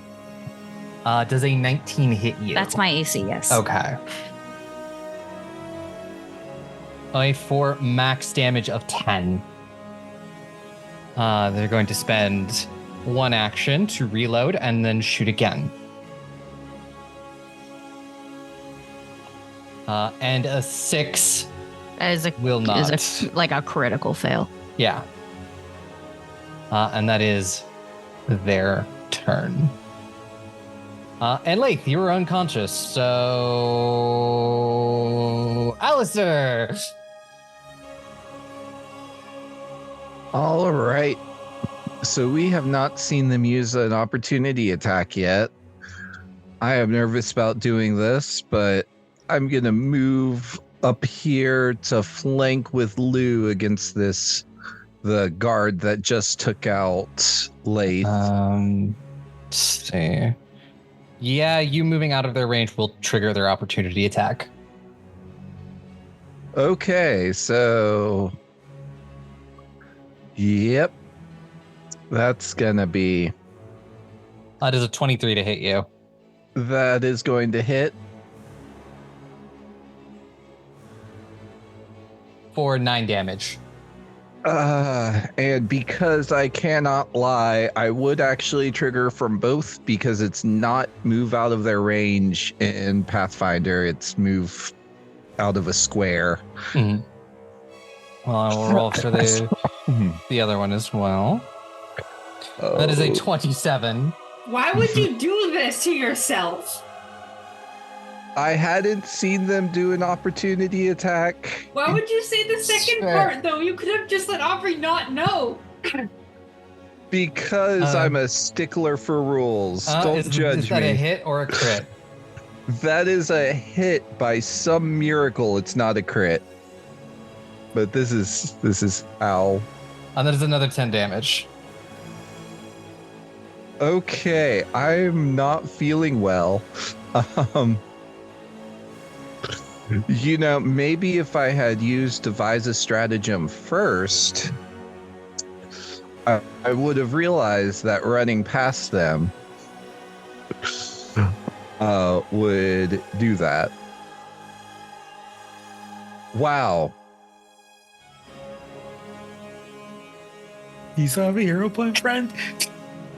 Does a 19 hit you? That's my AC, yes. Okay. For max damage of 10. They're going to spend one action to reload and then shoot again. And a 6 will not. Is like a critical fail. Yeah. And that is their turn. And Laeth, you were unconscious, so... Alistair! All right. So we have not seen them use an opportunity attack yet. I am nervous about doing this, but I'm going to move up here to flank with Lou against the guard that just took out Laeth. Let's see. Yeah, you moving out of their range will trigger their opportunity attack. Okay, so... Yep. That's gonna be... That is a 23 to hit you. That is going to hit. For 9 damage. And because I cannot lie, I would actually trigger from both because it's not move out of their range in Pathfinder. It's move out of a square. Mm-hmm. Well, I will roll for the other one as well. That is a 27. Why would you do this to yourself? I hadn't seen them do an opportunity attack. Why would you say the second part, though? You could have just let Aubrey not know. Because I'm a stickler for rules. Don't judge me. Is that a hit or a crit? That is a hit by some miracle. It's not a crit. But this is ow. And that is another 10 damage. Okay, I'm not feeling well. You know, maybe if I had used devise a stratagem first, I would have realized that running past them would do that. Wow. You still have a hero point, friend?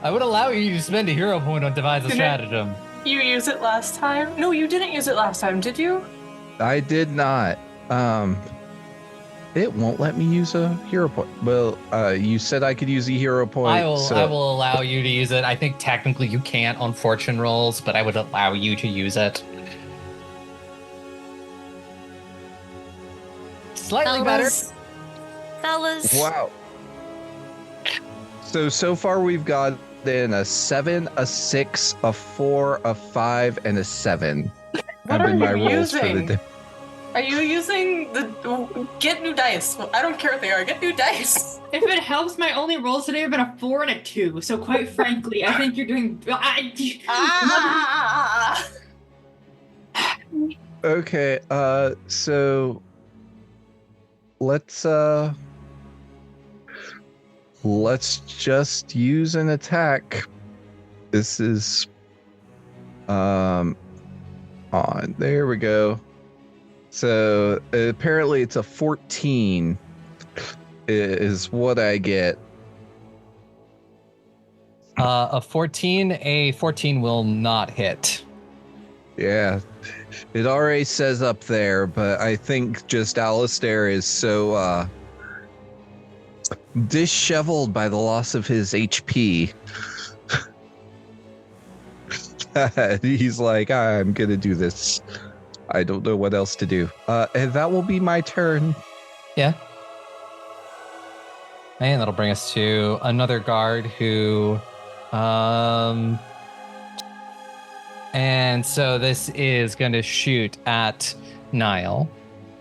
I would allow you to spend a hero point on devise a stratagem. You used it last time? No, you didn't use it last time, did you? I did not. It won't let me use a hero point. Well, you said I could use a hero point. I will allow you to use it. I think technically you can't on fortune rolls, but I would allow you to use it. Slightly better. Fellas. Wow. So far we've got in a 7, a 6, a 4, a 5, and a 7. What are you using? Are you using the get new dice? Well, I don't care what they are. Get new dice. If it helps, my only rolls today have been a 4 and a 2. So quite frankly, I think you're doing. Okay. So let's just use an attack. This is on. There we go. So apparently it's a 14 is what I get. A 14 will not hit. Yeah, it already says up there, but I think just Alistair is so disheveled by the loss of his HP. He's like, I'm gonna do this. I don't know what else to do. And that will be my turn. Yeah. And that'll bring us to another guard who, and so this is going to shoot at Nihil.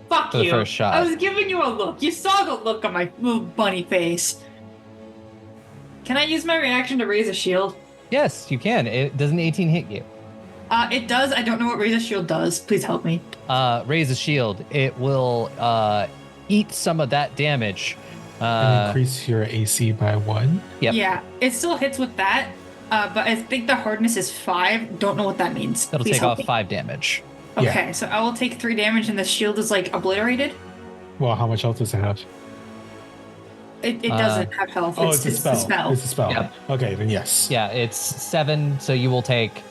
Fuck for you. The first shot. I was giving you a look. You saw the look on my little bunny face. Can I use my reaction to raise a shield? Yes, you can. Does an 18 hit you? It does. I don't know what Razor Shield does. Please help me. Raise a shield. It will eat some of that damage. And increase your AC by 1. Yep. Yeah, it still hits with that, but I think the hardness is 5. Don't know what that means. That'll Please take help off me. 5 damage. Okay, so I will take 3 damage and the shield is like obliterated. Well, how much health does it have? It doesn't have health. Oh, it's a spell. A spell. It's a spell. Yep. Okay, then yes. Yeah, it's 7, so you will take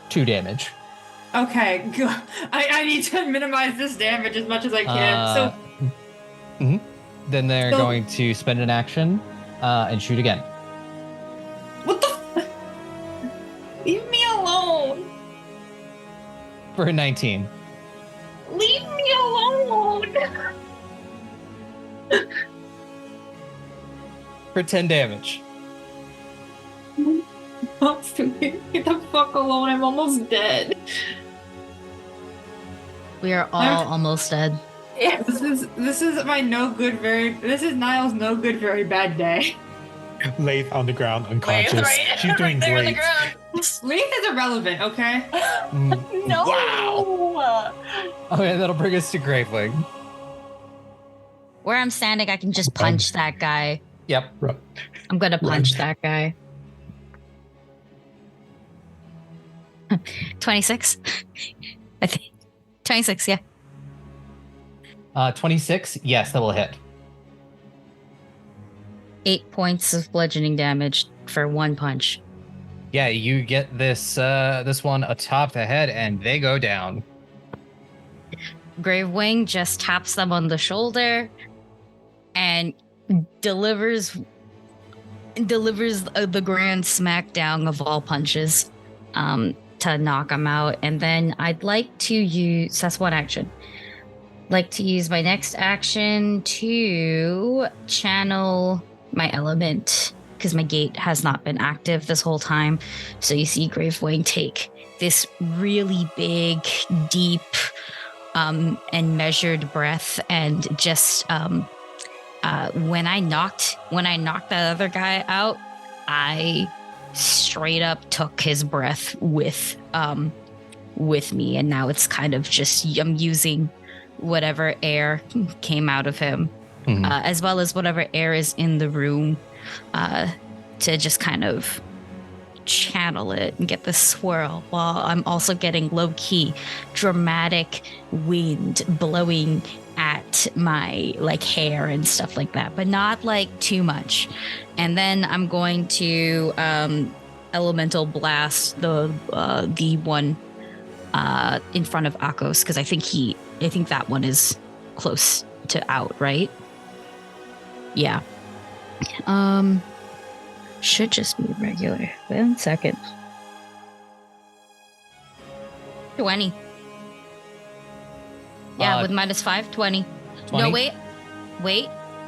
2 damage. Okay, good. I need to minimize this damage as much as I can. Then they're So- going to spend an action and shoot again. What the? Leave me alone. For a 19. Leave me alone. For 10 damage. Get the fuck alone. I'm almost dead. We are all almost dead. Yeah, this is my no good this is Niall's no good very bad day. Laeth on the ground, unconscious. Right, She's doing there on the great. ground. Laeth is irrelevant, okay? No. Wow. Okay, that'll bring us to Gravewing. Where I'm standing, I can just punch that guy. Yep. I'm gonna punch that guy. 26. I think 26. Yeah. 26. Yes, that will hit. 8 points of bludgeoning damage for 1 punch. Yeah, you get this one atop the head, and they go down. Gravewing just taps them on the shoulder and delivers the grand smackdown of all punches to knock them out. And then I'd like to use, that's one action. Like to use my next action to channel my element because my gate has not been active this whole time. So you see Gravewing take this really big, deep, and measured breath, and just when I knocked that other guy out, I straight up took his breath with me, and now it's kind of just I'm using whatever air came out of him, as well as whatever air is in the room, to just kind of channel it and get the swirl, while I'm also getting low-key dramatic wind blowing at my like hair and stuff like that, but not like too much. And then I'm going to elemental blast the one in front of Akos, because I think that one is close to out, right? Yeah. Should just be regular. 1 second. 20. Yeah, with -5, 20. 20? No, wait.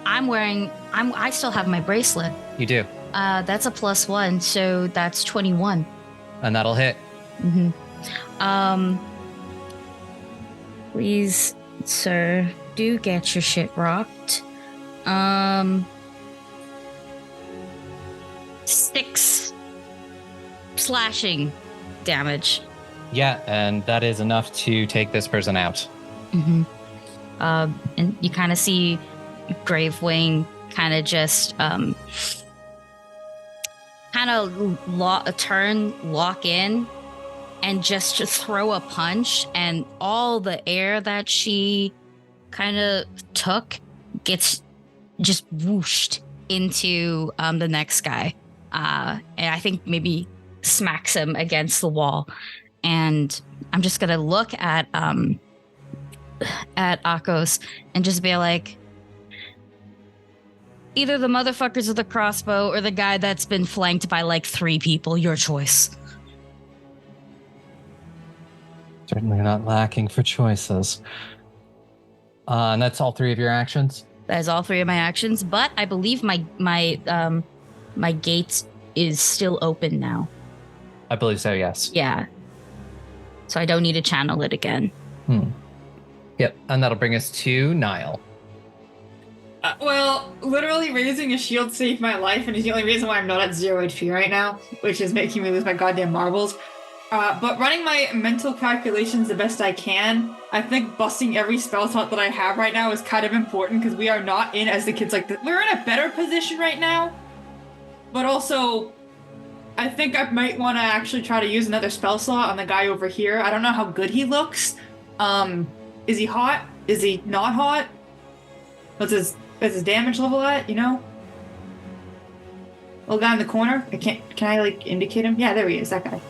I still have my bracelet. You do. That's a +1, so that's 21. And that'll hit. Please, sir, do get your shit rocked. 6 slashing damage. Yeah, and that is enough to take this person out. And you kind of see Gravewing kind of just lock in, and just to throw a punch, and all the air that she kind of took gets just whooshed into the next guy. And I think maybe smacks him against the wall. And I'm just gonna look at Akos and just be like, either the motherfuckers with the crossbow or the guy that's been flanked by like 3 people, your choice. Certainly not lacking for choices. And that's all 3 of your actions? That is all 3 of my actions, but I believe my gate is still open now. I believe so, yes. Yeah. So I don't need to channel it again. Yep, and that'll bring us to Nihil. Well, literally raising a shield saved my life, and is the only reason why I'm not at 0 HP right now, which is making me lose my goddamn marbles. But running my mental calculations the best I can, I think busting every spell slot that I have right now is kind of important, because we are not in, as the kids like, we're in a better position right now. But also, I think I might want to actually try to use another spell slot on the guy over here. I don't know how good he looks. Is he hot? Is he not hot? What's his damage level at, you know? Little guy in the corner? Can I like indicate him? Yeah, there he is, that guy.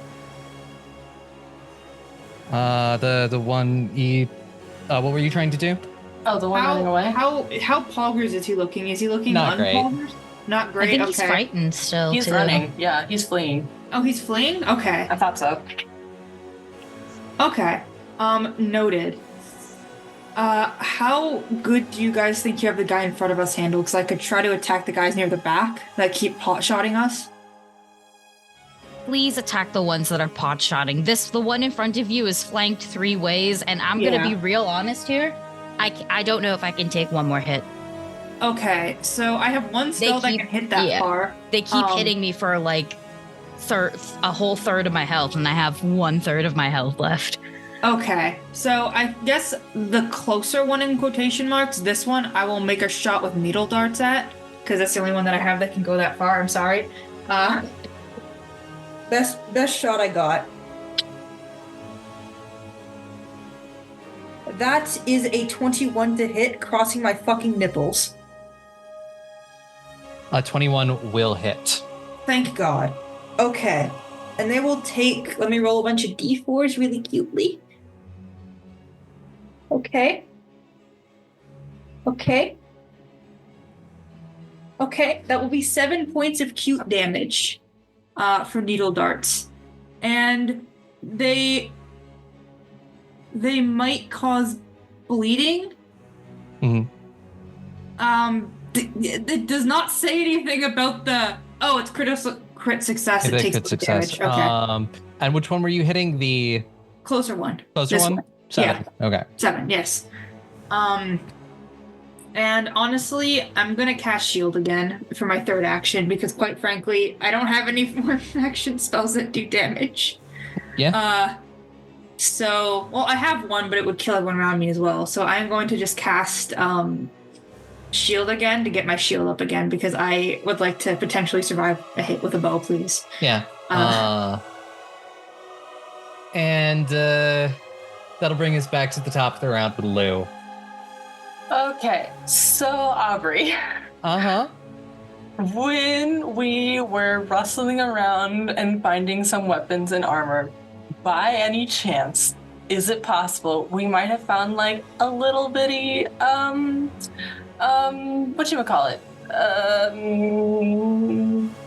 The one what were you trying to do? Oh, the one running away? How poggers is he looking? Is he looking Not great. unpoggers? Not great, I think okay. he's frightened still. He's too. running. Yeah, he's fleeing. Oh, he's fleeing? Okay. I thought so. Okay. Noted. How good do you guys think you have the guy in front of us handled? Because I could try to attack the guys near the back that keep pot-shotting us. Please attack the ones that are pot-shotting. The one in front of you is flanked 3 ways, and I'm gonna be real honest here. I don't know if I can take one more hit. Okay, so I have one spell that can hit that far. They keep hitting me for like a whole third of my health, and I have 1/3 of my health left. Okay, so I guess the closer one in quotation marks, this one, I will make a shot with needle darts at, because that's the only one that I have that can go that far. I'm sorry. Best shot I got. That is a 21 to hit, crossing my fucking nipples. 21 will hit. Thank God. Okay. And they will take... Let me roll a bunch of d4s really cutely. Okay. Okay. Okay, that will be 7 points of cute damage for needle darts. And they might cause bleeding. Mm-hmm. It does not say anything about the... Oh, it's crit success. It takes damage. Okay. And which one were you hitting? The closer one. Closer one? 7. Yeah. Okay. 7, yes. And honestly, I'm gonna cast Shield again for my third action, because quite frankly, I don't have any more action spells that do damage. Yeah. So, well, I have one, but it would kill everyone around me as well. So I am going to just cast Shield again to get my shield up again, because I would like to potentially survive a hit with a bow, please. Yeah. And that'll bring us back to the top of the round with Lou. Okay, so Aubrey. Uh-huh. When we were rustling around and finding some weapons and armor, by any chance, is it possible we might have found like a little bitty whatchamacallit?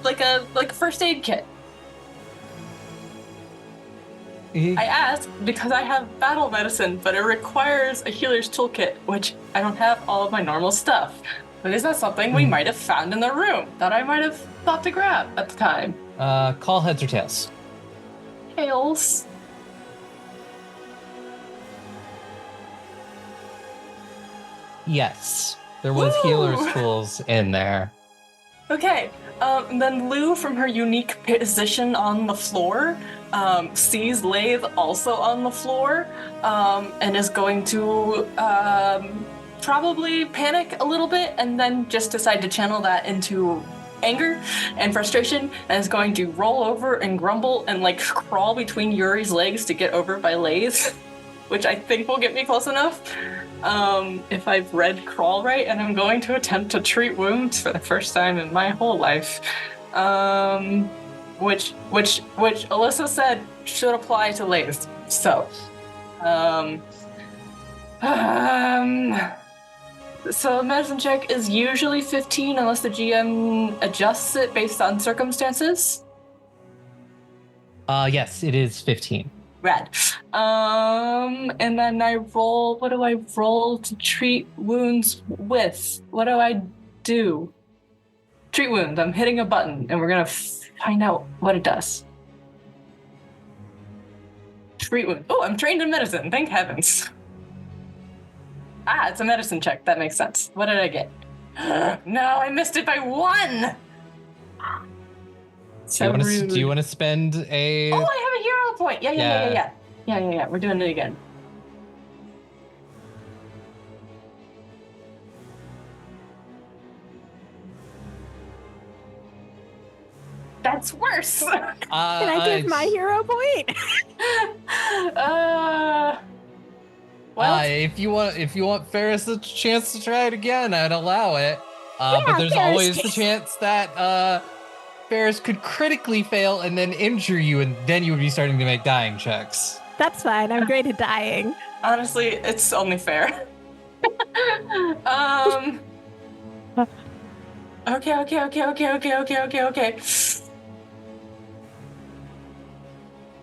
Like a first aid kit? I ask because I have battle medicine, but it requires a healer's toolkit, which I don't have all of my normal stuff. But is that something we might have found in the room that I might have thought to grab at the time? Call heads or tails. Tails. Yes. There was healer's tools in there. Okay. Then Lou, from her unique position on the floor, sees Laeth also on the floor, and is going to probably panic a little bit, and then just decide to channel that into anger and frustration, and is going to roll over and grumble and like crawl between Yuri's legs to get over by Laeth, which I think will get me close enough. If I've read crawl right, and I'm going to attempt to treat wounds for the first time in my whole life. Which Alyssa said should apply to Laeth. So, so medicine check is usually 15 unless the GM adjusts it based on circumstances. Yes, it is 15. Rad. And then I roll, what do I roll to treat wounds with? What do I do? Treat wounds. I'm hitting a button, and we're gonna find out what it does. Treat wounds. Oh, I'm trained in medicine. Thank heavens. It's a medicine check. That makes sense. What did I get? No, I missed it by 1. So rude. Do you want to spend a? Oh, I have a hero point. Yeah. We're doing it again. That's worse. Can I give my hero point? Well, if you want Farris a chance to try it again, I'd allow it. But there's Farris always the can. chance that Farris could critically fail and then injure you, and then you would be starting to make dying checks. That's fine. I'm great at dying. honestly, it's only fair. Okay.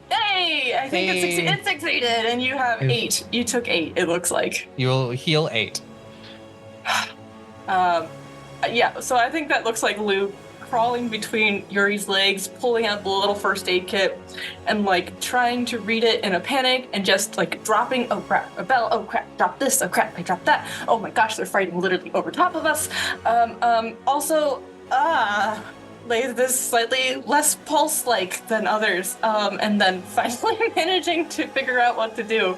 Hey, I think it succeeded, and you have 8. You took 8, it looks like. You'll heal 8. Yeah, so I think that looks like Lou crawling between Yuri's legs, pulling out the little first aid kit, and like trying to read it in a panic, and just like dropping, oh crap, a bell, oh crap, drop this, oh crap, I dropped that, oh my gosh, they're fighting literally over top of us. Laeth is slightly less pulse-like than others, and then finally managing to figure out what to do,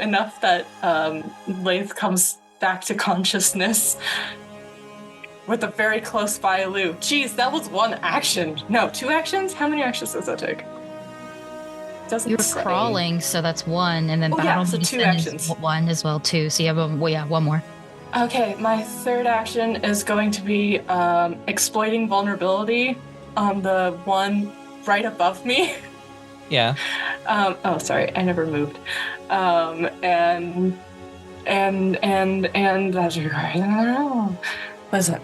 enough that Laeth comes back to consciousness with a very close by Lou. Jeez, that was 1 action. No, 2 actions? How many actions does that take? Doesn't You're say. crawling, so that's 1, and then Oh, yeah, battle so 2 medicine actions. is 1 as well too. So you have 1 more. Okay, my 3rd action is going to be exploiting vulnerability on the one right above me. Yeah. Oh, sorry, I never moved. And that's what is it?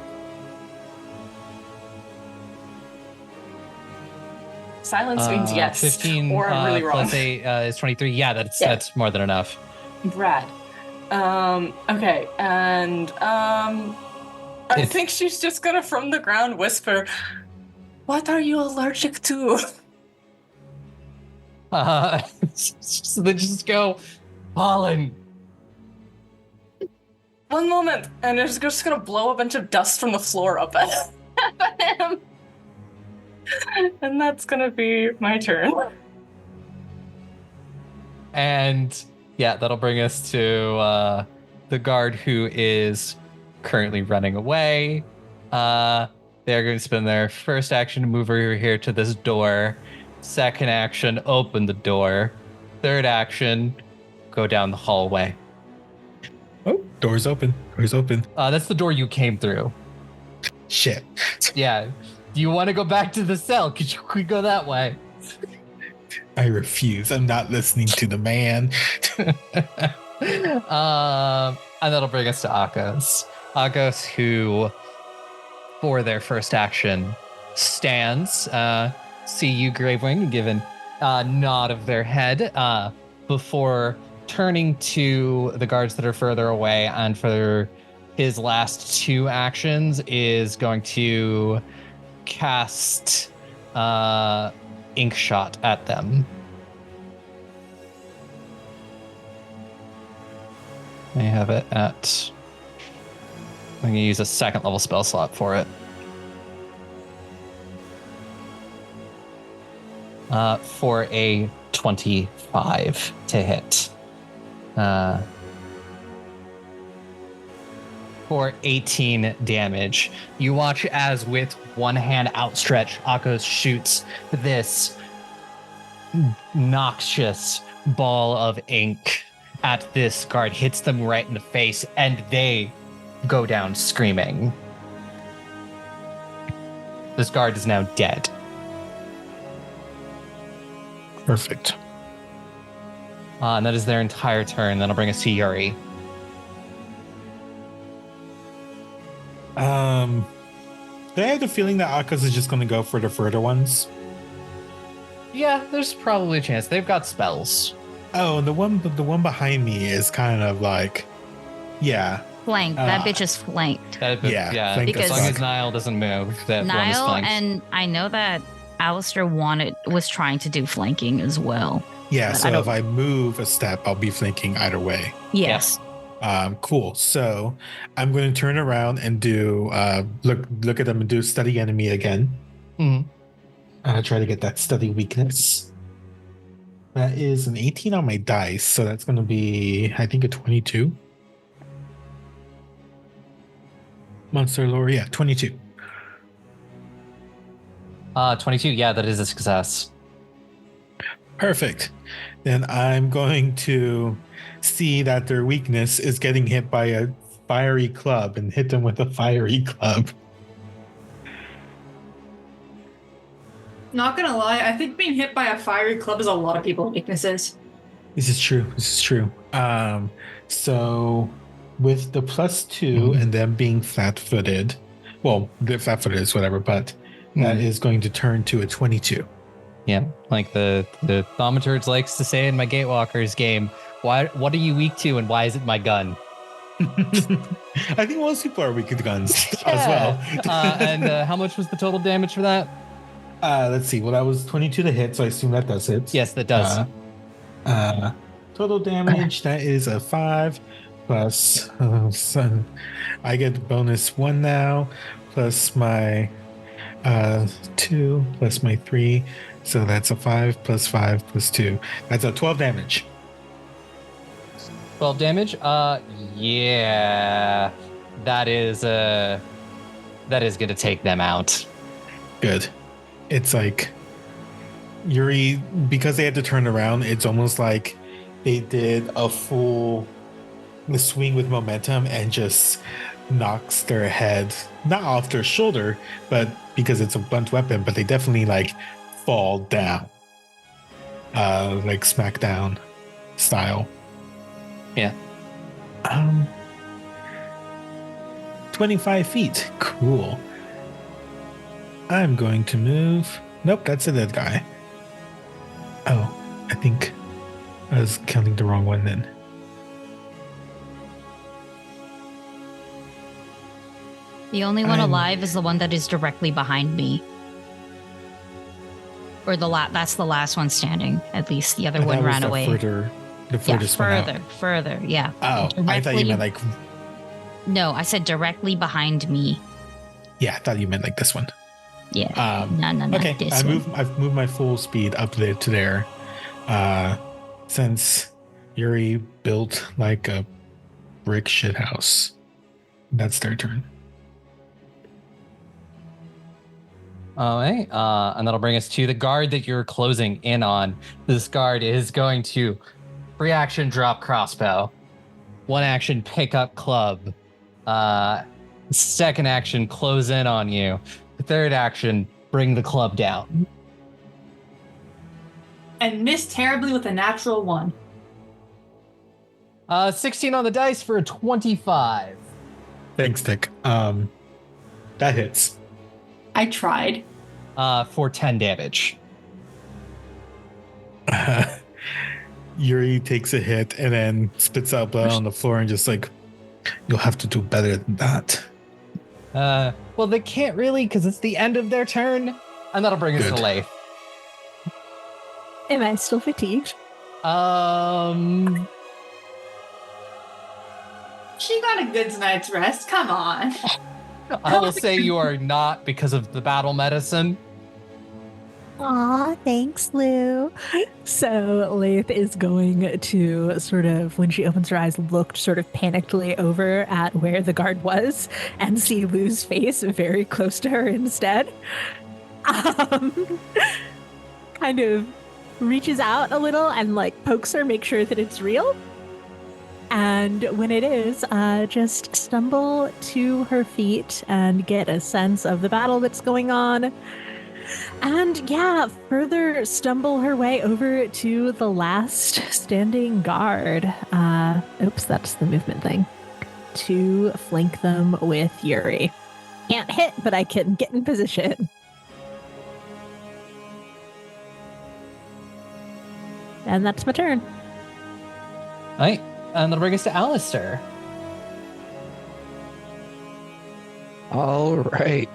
Silence means yes. 15 or I'm really wrong. plus 8 is 23. Yeah, that's more than enough. Brad. Okay, and I think she's just gonna from the ground whisper, "What are you allergic to?" So they just go, pollen. One moment, and it's just gonna blow a bunch of dust from the floor up at him. And that's gonna be my turn. And yeah, that'll bring us to the guard who is currently running away. They're going to spend their first action to move over here to this door. Second action, open the door. Third action, go down the hallway. Oh, door's open. Door's open. That's the door you came through. Shit. Yeah. Do you want to go back to the cell? Could you go that way? I refuse. I'm not listening to the man. And that'll bring us to Akos. Akos, who, for their first action, stands. See you, Gravewing, given a nod of their head before turning to the guards that are further away. And for his last 2 actions is going to cast Ink Shot at them. I have it at... I'm going to use a 2nd level spell slot for it. For a 25 to hit. For 18 damage. You watch as with one hand outstretched, Akos shoots this noxious ball of ink at this guard, hits them right in the face, and they go down screaming. This guard is now dead. Perfect. And that is their entire turn. That'll bring us to Yuri. Do I have the feeling that Akos is just going to go for the further ones? Yeah, there's probably a chance. They've got spells. Oh, the one behind me is kind of like, yeah. Flanked. That bitch is flanked. Yeah. flank Because- as long as Nihil doesn't move, that one is Nihil, flanked. and I know that Alistair was trying to do flanking as well. Yeah, But so I don't- if I move a step, I'll be flanking either way. Yes. Cool. So I'm going to turn around and do look at them and do study enemy again. Mhm. Try to get that study weakness. That is an 18 on my dice, so that's going to be, I think, a 22. Monster lore, yeah, 22. 22. Yeah, that is a success. Perfect. Then I'm going to see that their weakness is getting hit by a fiery club and hit them with a fiery club. Not gonna lie, I think being hit by a fiery club is a lot of people's weaknesses. This is true. So with the +2 and them being flat-footed, well, they're flat-footed is whatever, but that is going to turn to a 22. Yeah, like the thaumaturge likes to say in my Gatewalkers game, what are you weak to and why is it my gun? I think most people are weak to guns as well. And how much was the total damage for that? Let's see. Well, that was 22 to hit, so I assume that does it. Yes, that does. Total damage, that is a 5 plus I get bonus 1 now, plus my 2 plus my 3, so that's a 5 plus 5 plus 2. That's a 12 damage. 12 damage? Yeah. That is gonna take them out. Good. It's like Yuri, because they had to turn around, it's almost like they did a full swing with momentum and just knocks their head not off their shoulder, but because it's a blunt weapon, but they definitely like fall down, like Smackdown style. Yeah. 25 feet. Cool. I'm going to move. Nope, that's a dead guy. Oh, I think I was counting the wrong one then. The only one alive is the one that is directly behind me. Or that's the last one standing. At least the other one ran away. The furthest one out. Further, yeah. Oh, I thought you meant like... No, I said directly behind me. Yeah, I thought you meant like this one. Yeah. No. Okay, I've moved my full speed up there to there. Since Yuri built like a brick shithouse, that's their turn. All right, and that'll bring us to the guard that you're closing in on. This guard is going to free action drop crossbow, 1 action pick up club, 2nd action close in on you, 3rd action bring the club down. And miss terribly with a natural 1. 16 on the dice for a 25. Thanks, Nick. That hits. I tried. For 10 damage. Yuri takes a hit and then spits out blood on the floor and just like, you'll have to do better than that. Well, they can't really because it's the end of their turn, and that'll bring us to Laeth. Am I still fatigued? She got a good night's rest. Come on. I will say you are not because of the battle medicine. Aw, thanks, Lou. So Laeth is going to sort of, when she opens her eyes, look sort of panikedly over at where the guard was and see Lou's face very close to her instead. Kind of reaches out a little and like pokes her, make sure that it's real. And when it is, just stumble to her feet and get a sense of the battle that's going on. And yeah, further stumble her way over to the last standing guard. Oops, that's the movement thing. To flank them with Yuri. Can't hit, but I can get in position. And that's my turn. All right, and that'll bring us to Alistair. All right.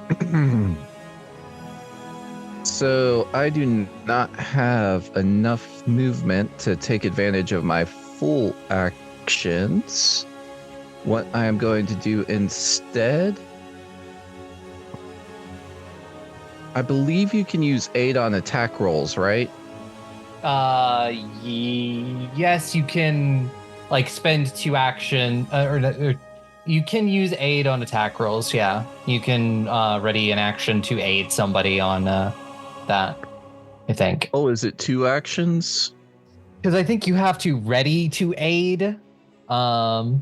So I do not have enough movement to take advantage of my full actions. what I am going to do instead, I believe you can use aid on attack rolls, right? Yes, you can like spend 2 action or you can use aid on attack rolls. Yeah, you can ready an action to aid somebody on that. I think. Oh, is it 2 actions? Because I think you have to ready to aid. I'm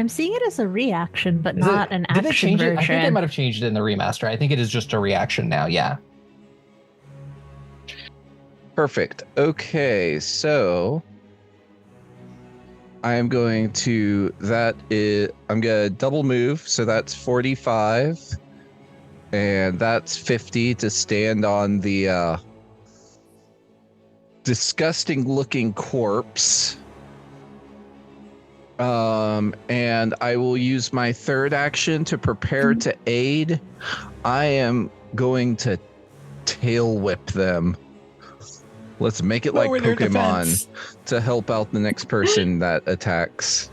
seeing it as a reaction, but Is not it- an did they action change version. it? I think they might have changed it in the remaster. I think it is just a reaction now. Yeah. Perfect. Okay, so I'm going to double move, so that's 45. And that's 50 to stand on the disgusting looking corpse. And I will use my third action to prepare to aid. I am going to tail whip them. Let's make it like Lower their Pokemon defense. to help out the next person that attacks.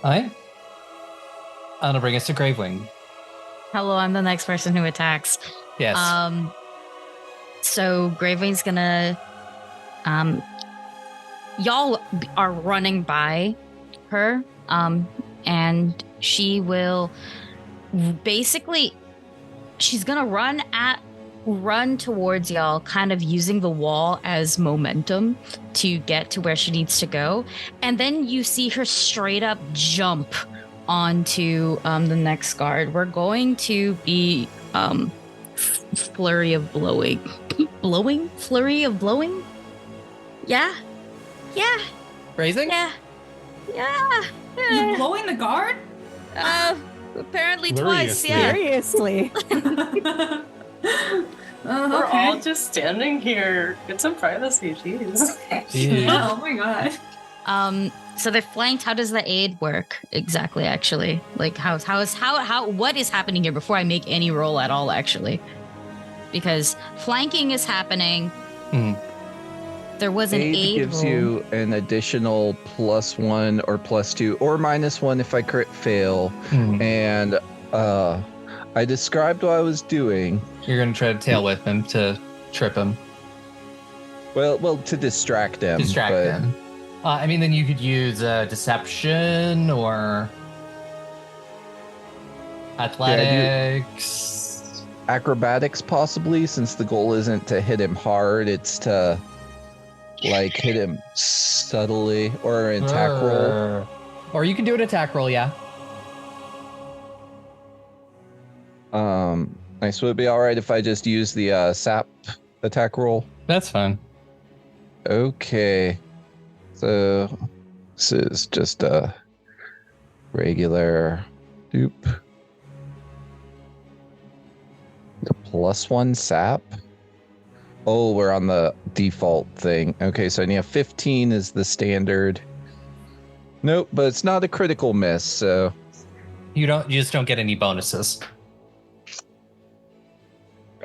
All right. I'm gonna bring us to Gravewing. Hello, I'm the next person who attacks. Yes. So Gravewing's gonna, y'all are running by her, and she will basically, she's gonna run towards y'all, kind of using the wall as momentum to get to where she needs to go. And then you see her straight up jump onto the next guard. We're going to be flurry of blowing. Flurry of blowing? Yeah. Raising? Yeah. You blowing the guard? Apparently twice, Furiously. yeah. Seriously. We're all just standing here. Get some privacy, jeez. Yeah, oh my god. So they're flanked. How does the aid work exactly? Actually, like what is happening here before I make any roll at all? Actually, because flanking is happening. There was an aid gives roll. you an additional +1 or +2 or -1 if I crit fail. And I described what I was doing. You're gonna try to tail whip him to trip him, Well, to distract him. distract but him. I mean, then you could use deception or athletics. Acrobatics, possibly, since the goal isn't to hit him hard, it's to like hit him subtly, or an attack roll. Or you can do an attack roll, yeah. Nice. Would it be all right if I just use the sap attack roll? That's fine. Okay. So this is just a regular dupe. The +1 sap. Oh, we're on the default thing. Okay, so I need a 15 is the standard. Nope, but it's not a critical miss, so You just don't get any bonuses.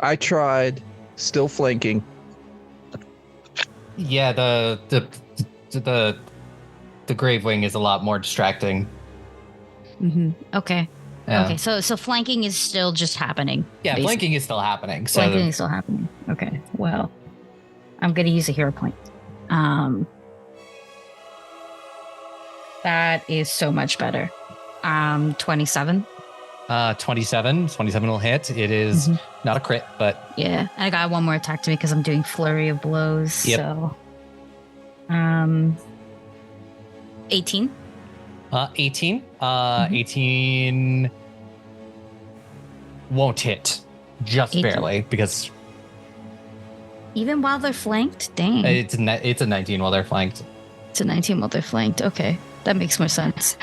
I tried. Still flanking. Yeah, the Gravewing is a lot more distracting. Okay. Yeah. Okay. So flanking is still just happening. Yeah, basically. flanking is still happening. So Flanking is still happening. Okay. Well, I'm gonna use a hero point. That is so much better. 27. 27 will hit. It is not a crit, but Yeah, I got one more attack to me because I'm doing flurry of blows. Yep. So, 18. 18. 18 won't hit. Just 18. barely, because Even while they're flanked? Dang. it's a 19 while they're flanked. It's a 19 while they're flanked. Okay, that makes more sense.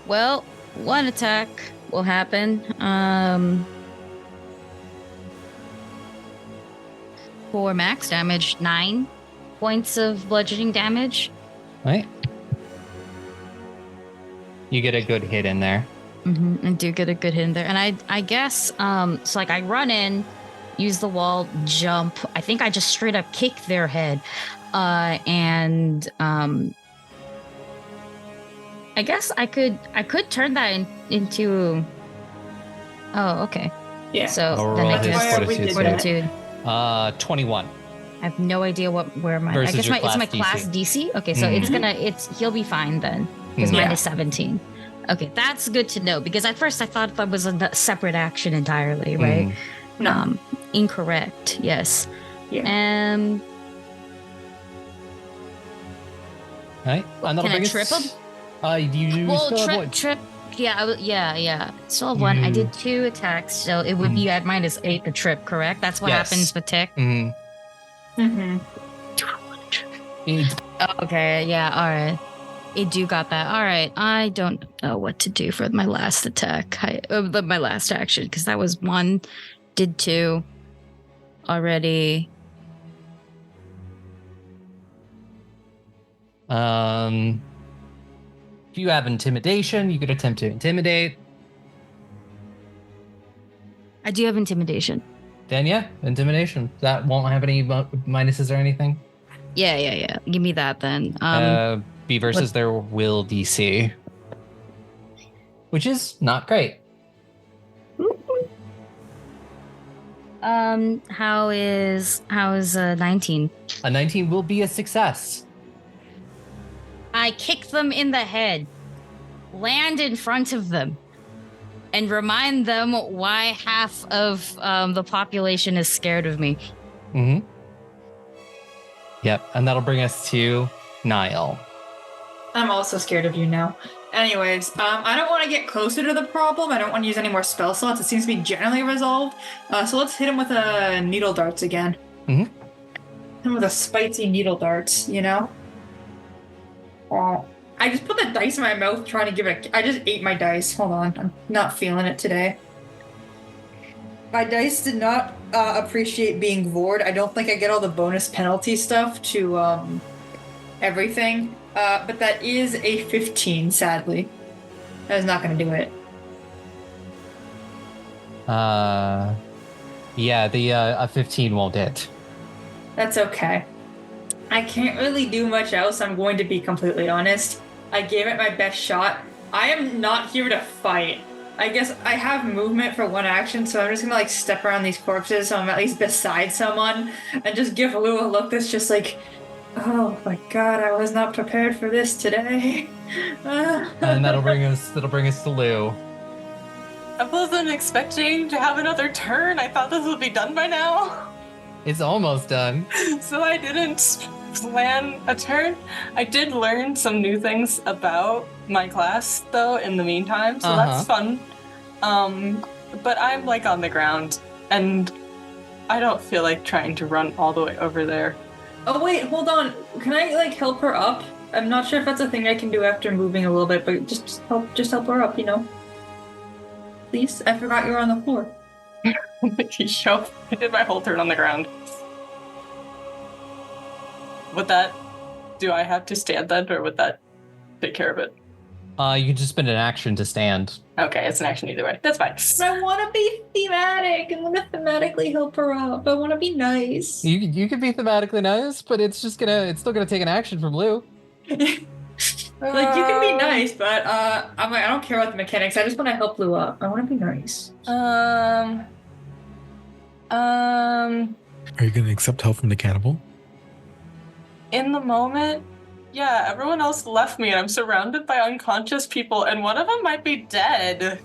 Well, one attack will happen. For max damage, 9 points of bludgeoning damage. Right? You get a good hit in there. And do get a good hit in there. And I guess, so like I run in, use the wall, jump. I think I just straight up kick their head. And I guess I could turn that into. Oh, okay. Yeah. So I'll then roll I his guess fortitude. fortitude. fortitude. 21. I have no idea where mine. Versus I guess your it's my class class DC. Okay, so he'll be fine then because Mhm. mine Yeah. is 17. Okay, that's good to know because at first I thought that was a separate action entirely, right? Mhm. No. Incorrect. Yes. Yeah. Right? And that'll Can I bring trip us- him? You Well, still have what? trip. Yeah, yeah. Still have one. I You- did 2 attacks, so it would be at -8 the trip. Correct. That's what Yes. happens with tick. Mhm. Mm-hmm. It- Okay. Yeah. All right. It do got that. All right. I don't know what to do for my last attack. My last action because that was 1, did 2 already. If you have intimidation, you could attempt to intimidate. I do have intimidation. Then yeah, intimidation. That won't have any minuses or anything. Yeah. Give me that then. Be versus their will DC, which is not great. How is 19? A 19 will be a success. I kick them in the head, land in front of them, and remind them why half of the population is scared of me. Mm-hmm. Yep, and that'll bring us to Nihil. I'm also scared of you now. Anyways, I don't want to get closer to the problem. I don't want to use any more spell slots. It seems to be generally resolved. So let's hit him with a needle darts again. Mhm. Hit him with a spicy needle darts, you know? I just put the dice in my mouth trying to give it I just ate my dice. Hold on. I'm not feeling it today. My dice did not appreciate being vored. I don't think I get all the bonus penalty stuff to everything. But that is a 15, sadly. That is not going to do it. Yeah, a 15 won't hit. That's okay. I can't really do much else, I'm going to be completely honest. I gave it my best shot. I am not here to fight. I guess I have movement for 1 action, so I'm just gonna step around these corpses so I'm at least beside someone and just give Lou a look that's just oh my god, I was not prepared for this today. And that'll bring us to Lou. I wasn't expecting to have another turn. I thought this would be done by now. It's almost done. So I didn't plan a turn. I did learn some new things about my class, though, in the meantime, so that's fun. But I'm on the ground, and I don't feel like trying to run all the way over there. Oh wait, hold on. Can I help her up? I'm not sure if that's a thing I can do after moving a little bit, but just help her up, you know? Please? I forgot you were on the floor. Yo, I did my whole turn on the ground. Do I have to stand then, or would that take care of it? You can just spend an action to stand. Okay, it's an action either way. That's fine. But I want to be thematic. I want to thematically help her up. I want to be nice. You can be thematically nice, but it's still gonna take an action from Lou. You can be nice, but I don't care about the mechanics. I just want to help Lou up. I want to be nice. Are you going to accept help from the cannibal? In the moment, yeah, everyone else left me and I'm surrounded by unconscious people and one of them might be dead.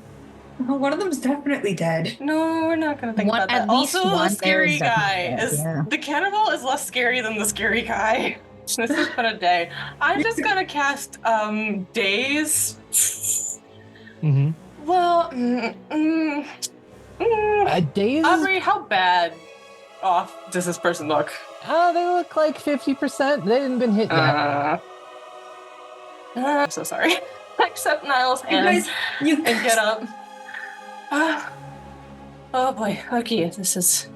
One of them's definitely dead. No, we're not going to think about At that. least Also, the one scary there is guy definitely dead, the cannibal is less scary than the scary guy. This has been a day. I'm just going to cast Daze. Mm-hmm. Well, Days? Aubrey, how bad off does this person look? They look like 50%. They hadn't been hit yet. I'm so sorry. Accept Niall's hand and get up. Oh boy. Okay, this is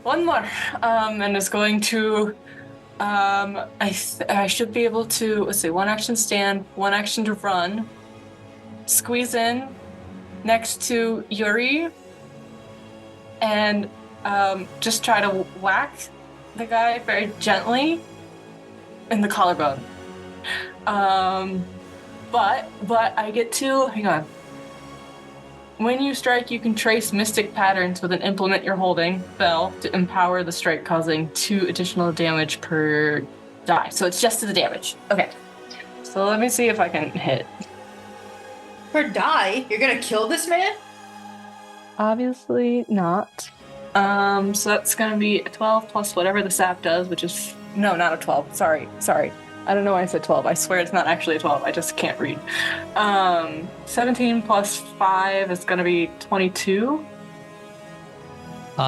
one more. And it's going to. I should be able to. Let's see. 1 action stand, 1 action to run. Squeeze in next to Yuri. And just try to whack the guy very gently in the collarbone. But I get to, hang on. When you strike, you can trace mystic patterns with an implement you're holding, spell, to empower the strike, causing 2 additional damage per die. So it's just to the damage. Okay. So let me see if I can hit. Per die? You're gonna kill this man? Obviously not. So that's gonna be a 12 plus whatever the sap does, which is, no, not a 12. Sorry. I don't know why I said 12. I swear it's not actually a 12. I just can't read. 17 plus 5 is gonna be 22.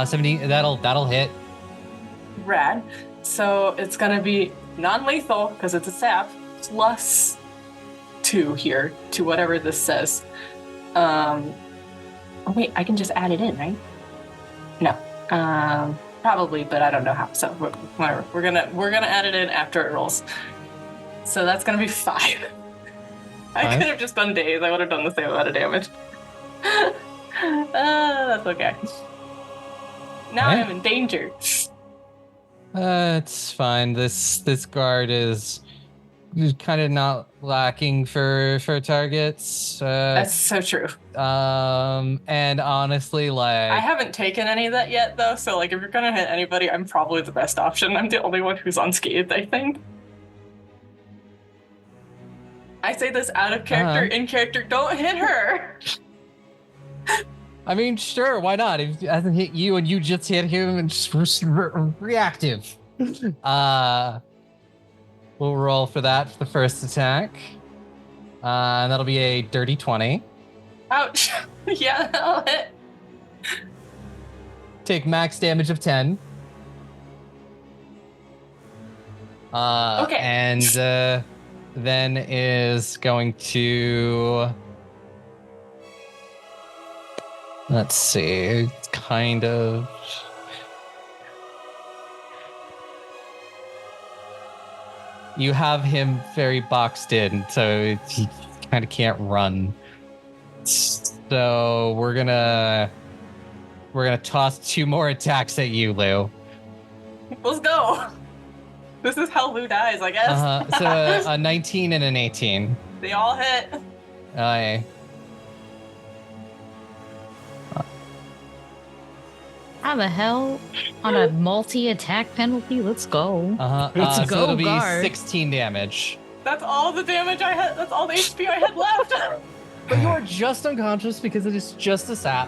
17, that'll hit. Rad. So it's gonna be non-lethal because it's a sap plus 2 here to whatever this says. Oh wait, I can just add it in, right? No. Probably, but I don't know how. So whatever. We're gonna add it in after it rolls. So that's gonna be 5. I could have just done days. I would have done the same amount of damage. That's okay. Now I'm in danger. It's fine. This guard is kind of not lacking for targets. That's so true. And honestly, like, I haven't taken any of that yet, though. So like, if you're gonna hit anybody, I'm probably the best option. I'm the only one who's unscathed, I think. I say this out of character, in character. Don't hit her. I mean, sure, why not? If it hasn't hit you and you just hit him and just reactive. We'll roll for that for the first attack. And that'll be a dirty 20. Ouch. Yeah, that'll hit. Take max damage of 10. Okay. And then is going to... Let's see, kind of... You have him very boxed in, so he kind of can't run. So we're gonna toss 2 more attacks at you, Lou. Let's go. This is how Lou dies, I guess. So a 19 and an 18. They all hit. Aye. How the hell? On a multi-attack penalty? Let's go. Let's go, so it'll be guard. 16 damage. That's all the damage I had. That's all the HP I had left. But you are just unconscious because it is just a sap.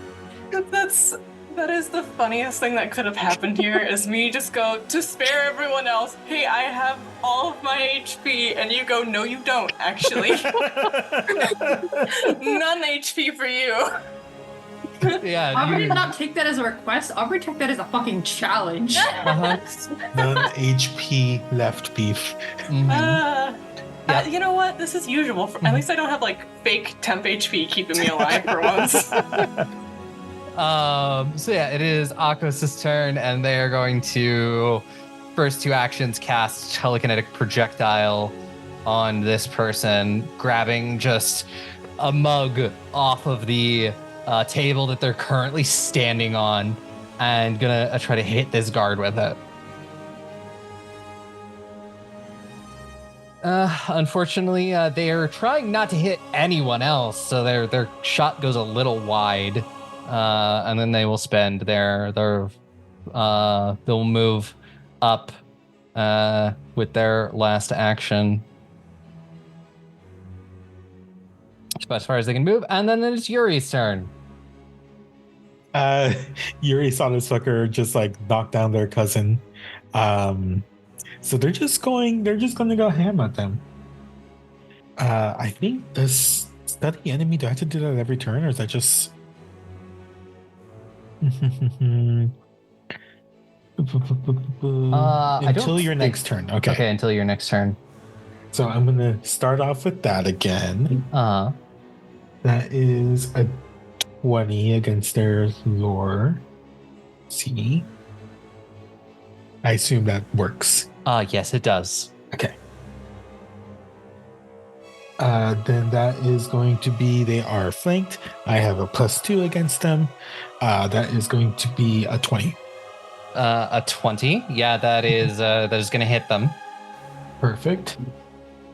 That is the funniest thing that could have happened here is me just go, to spare everyone else, hey, I have all of my HP, and you go, no, you don't, actually. None HP for you. Yeah. Aubrey did not take that as a request. Aubrey took that as a fucking challenge. None HP left beef. Yep. You know what? This is usual. At least I don't have like fake temp HP keeping me alive for once. So yeah, it is Akos' turn, and they are going to first 2 actions cast telekinetic projectile on this person, grabbing just a mug off of the table that they're currently standing on, and gonna try to hit this guard with it. Unfortunately, they are trying not to hit anyone else, so their shot goes a little wide. And then they will spend they'll move up with their last action. As far as they can move, and then it's Yuri's turn. Yuri saw this fucker just like knock down their cousin. So they're just going to go ham at them. I think is that the enemy? Do I have to do that every turn, or is that just until your next turn? Okay, until your next turn. So I'm gonna start off with that again. That is a 20 against their lore. See, I assume that works. Yes, it does. Okay. Then that is going to be, they are flanked. I have a +2 against them. That is going to be a 20. A 20. Yeah, that is going to hit them. Perfect.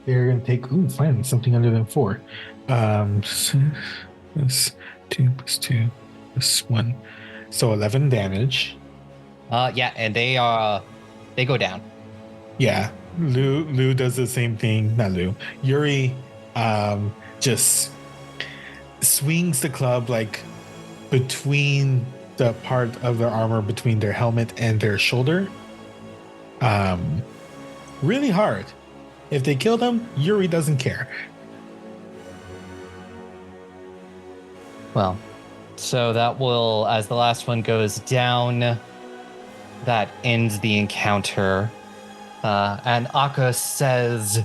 they're going to take, finally, something other than 4. Plus 2 plus 2 plus 1. So 11 damage. Yeah, and they go down. Yeah. Lou does the same thing. Not Lou. Yuri just swings the club like between the part of their armor between their helmet and their shoulder. Really hard. If they kill them, Yuri doesn't care. Well, so that will, as the last one goes down, that ends the encounter. And Akka says,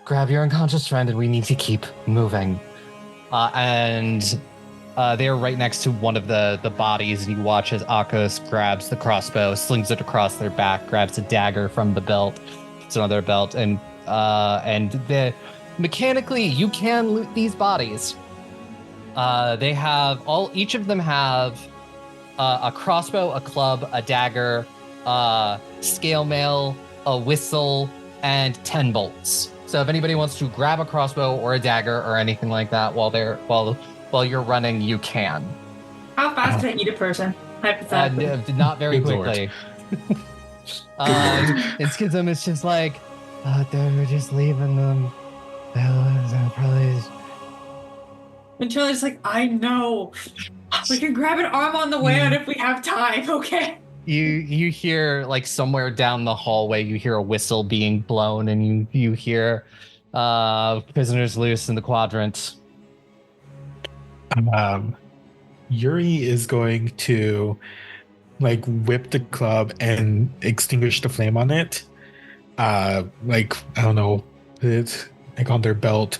grab your unconscious friend and we need to keep moving. And they're right next to one of the bodies, and you watch as Akos grabs the crossbow, slings it across their back, grabs a dagger from the belt, puts it on their belt, and mechanically you can loot these bodies. They have each of them have a crossbow, a club, a dagger, scale mail, a whistle, and 10 bolts. So if anybody wants to grab a crossbow or a dagger or anything like that while you're running, you can. How fast can I eat a person? Hypothetically. Not very Good Lord. quickly. And Schism is just like, they're just leaving them. They'll probably. And Charlie's like, I know. We can grab an arm on the way out if we have time, okay? You hear, like, somewhere down the hallway, you hear a whistle being blown, and you hear prisoners loose in the quadrant. Yuri is going to like whip the club and extinguish the flame on it. Like, I don't know, put it like on their belt,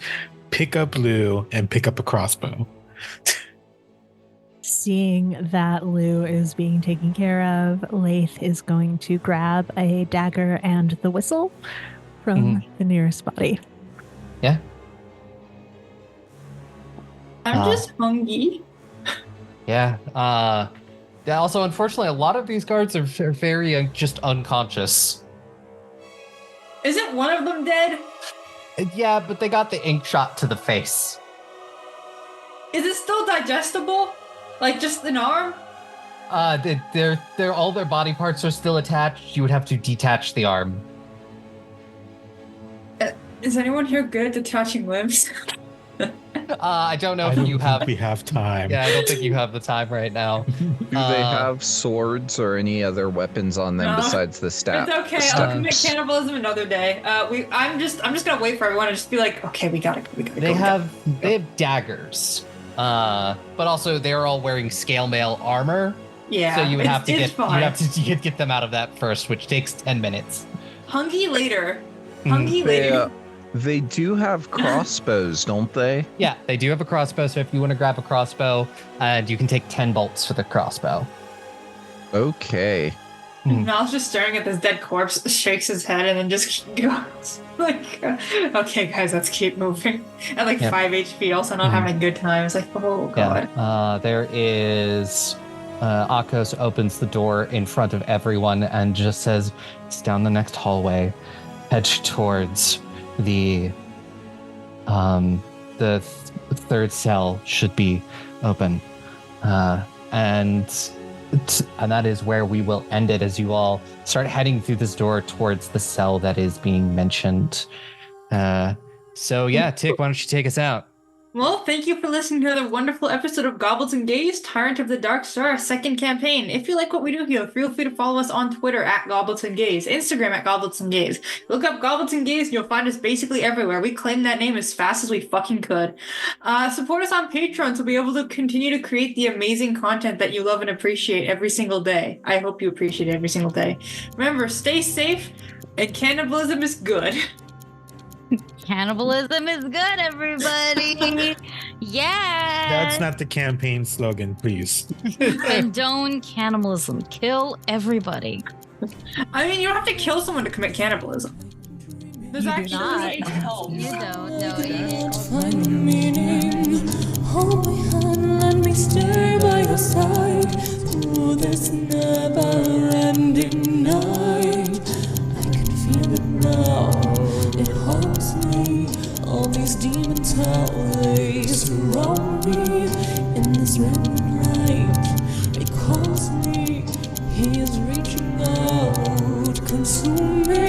pick up Lou and pick up a crossbow. Seeing that Lou is being taken care of, Laeth is going to grab a dagger and the whistle from the nearest body. Yeah. I'm just hungry. Yeah. Also, unfortunately, a lot of these guards are very just unconscious. Isn't one of them dead? Yeah, but they got the ink shot to the face. Is it still digestible? Like just an arm? They're all their body parts are still attached. You would have to detach the arm. Is anyone here good at detaching limbs? I don't know I if don't you think have. we have time. Yeah, I don't think you have the time right now. Do they have swords or any other weapons on them No. besides the staff? It's okay. I'll commit cannibalism another day. I'm just gonna wait for everyone to just be like, okay, we gotta go. They have daggers, but also they're all wearing scale mail armor. Yeah. So you would have to get them out of that first, which takes 10 minutes. Hungry later. Later. They do have crossbows, don't they? Yeah, they do have a crossbow. So if you want to grab a crossbow, and you can take 10 bolts for the crossbow. Okay. Mal's just staring at this dead corpse, shakes his head, and then just goes like, "Okay, guys, let's keep moving." At like 5 HP, also not having a good time. It's like, oh god. Yeah. There is Akos opens the door in front of everyone and just says, "It's down the next hallway. Head towards the third cell should be open." And that is where we will end it as you all start heading through this door towards the cell that is being mentioned. So yeah, Tick, why don't you take us out? Well, thank you for listening to another wonderful episode of Goblins and Gaze, Tyrant of the Dark Star, second campaign. If you like what we do here, feel free to follow us on Twitter at Goblins and Gaze, Instagram at Goblins and Gaze. Look up Goblins and Gaze and you'll find us basically everywhere. We claim that name as fast as we fucking could. Support us on Patreon to be able to continue to create the amazing content that you love and appreciate every single day. I hope you appreciate it every single day. Remember, stay safe, and cannibalism is good. Cannibalism is good, everybody. Yeah. That's not the campaign slogan, please. Condone cannibalism. Kill everybody. I mean, you don't have to kill someone to commit cannibalism. There's You do actually not. help. You don't know. Can't find meaning. Hold my hand, let me stay by your side through this never-ending night. I can feel it now. It haunts me. red light. It calls me. He is reaching out, consuming.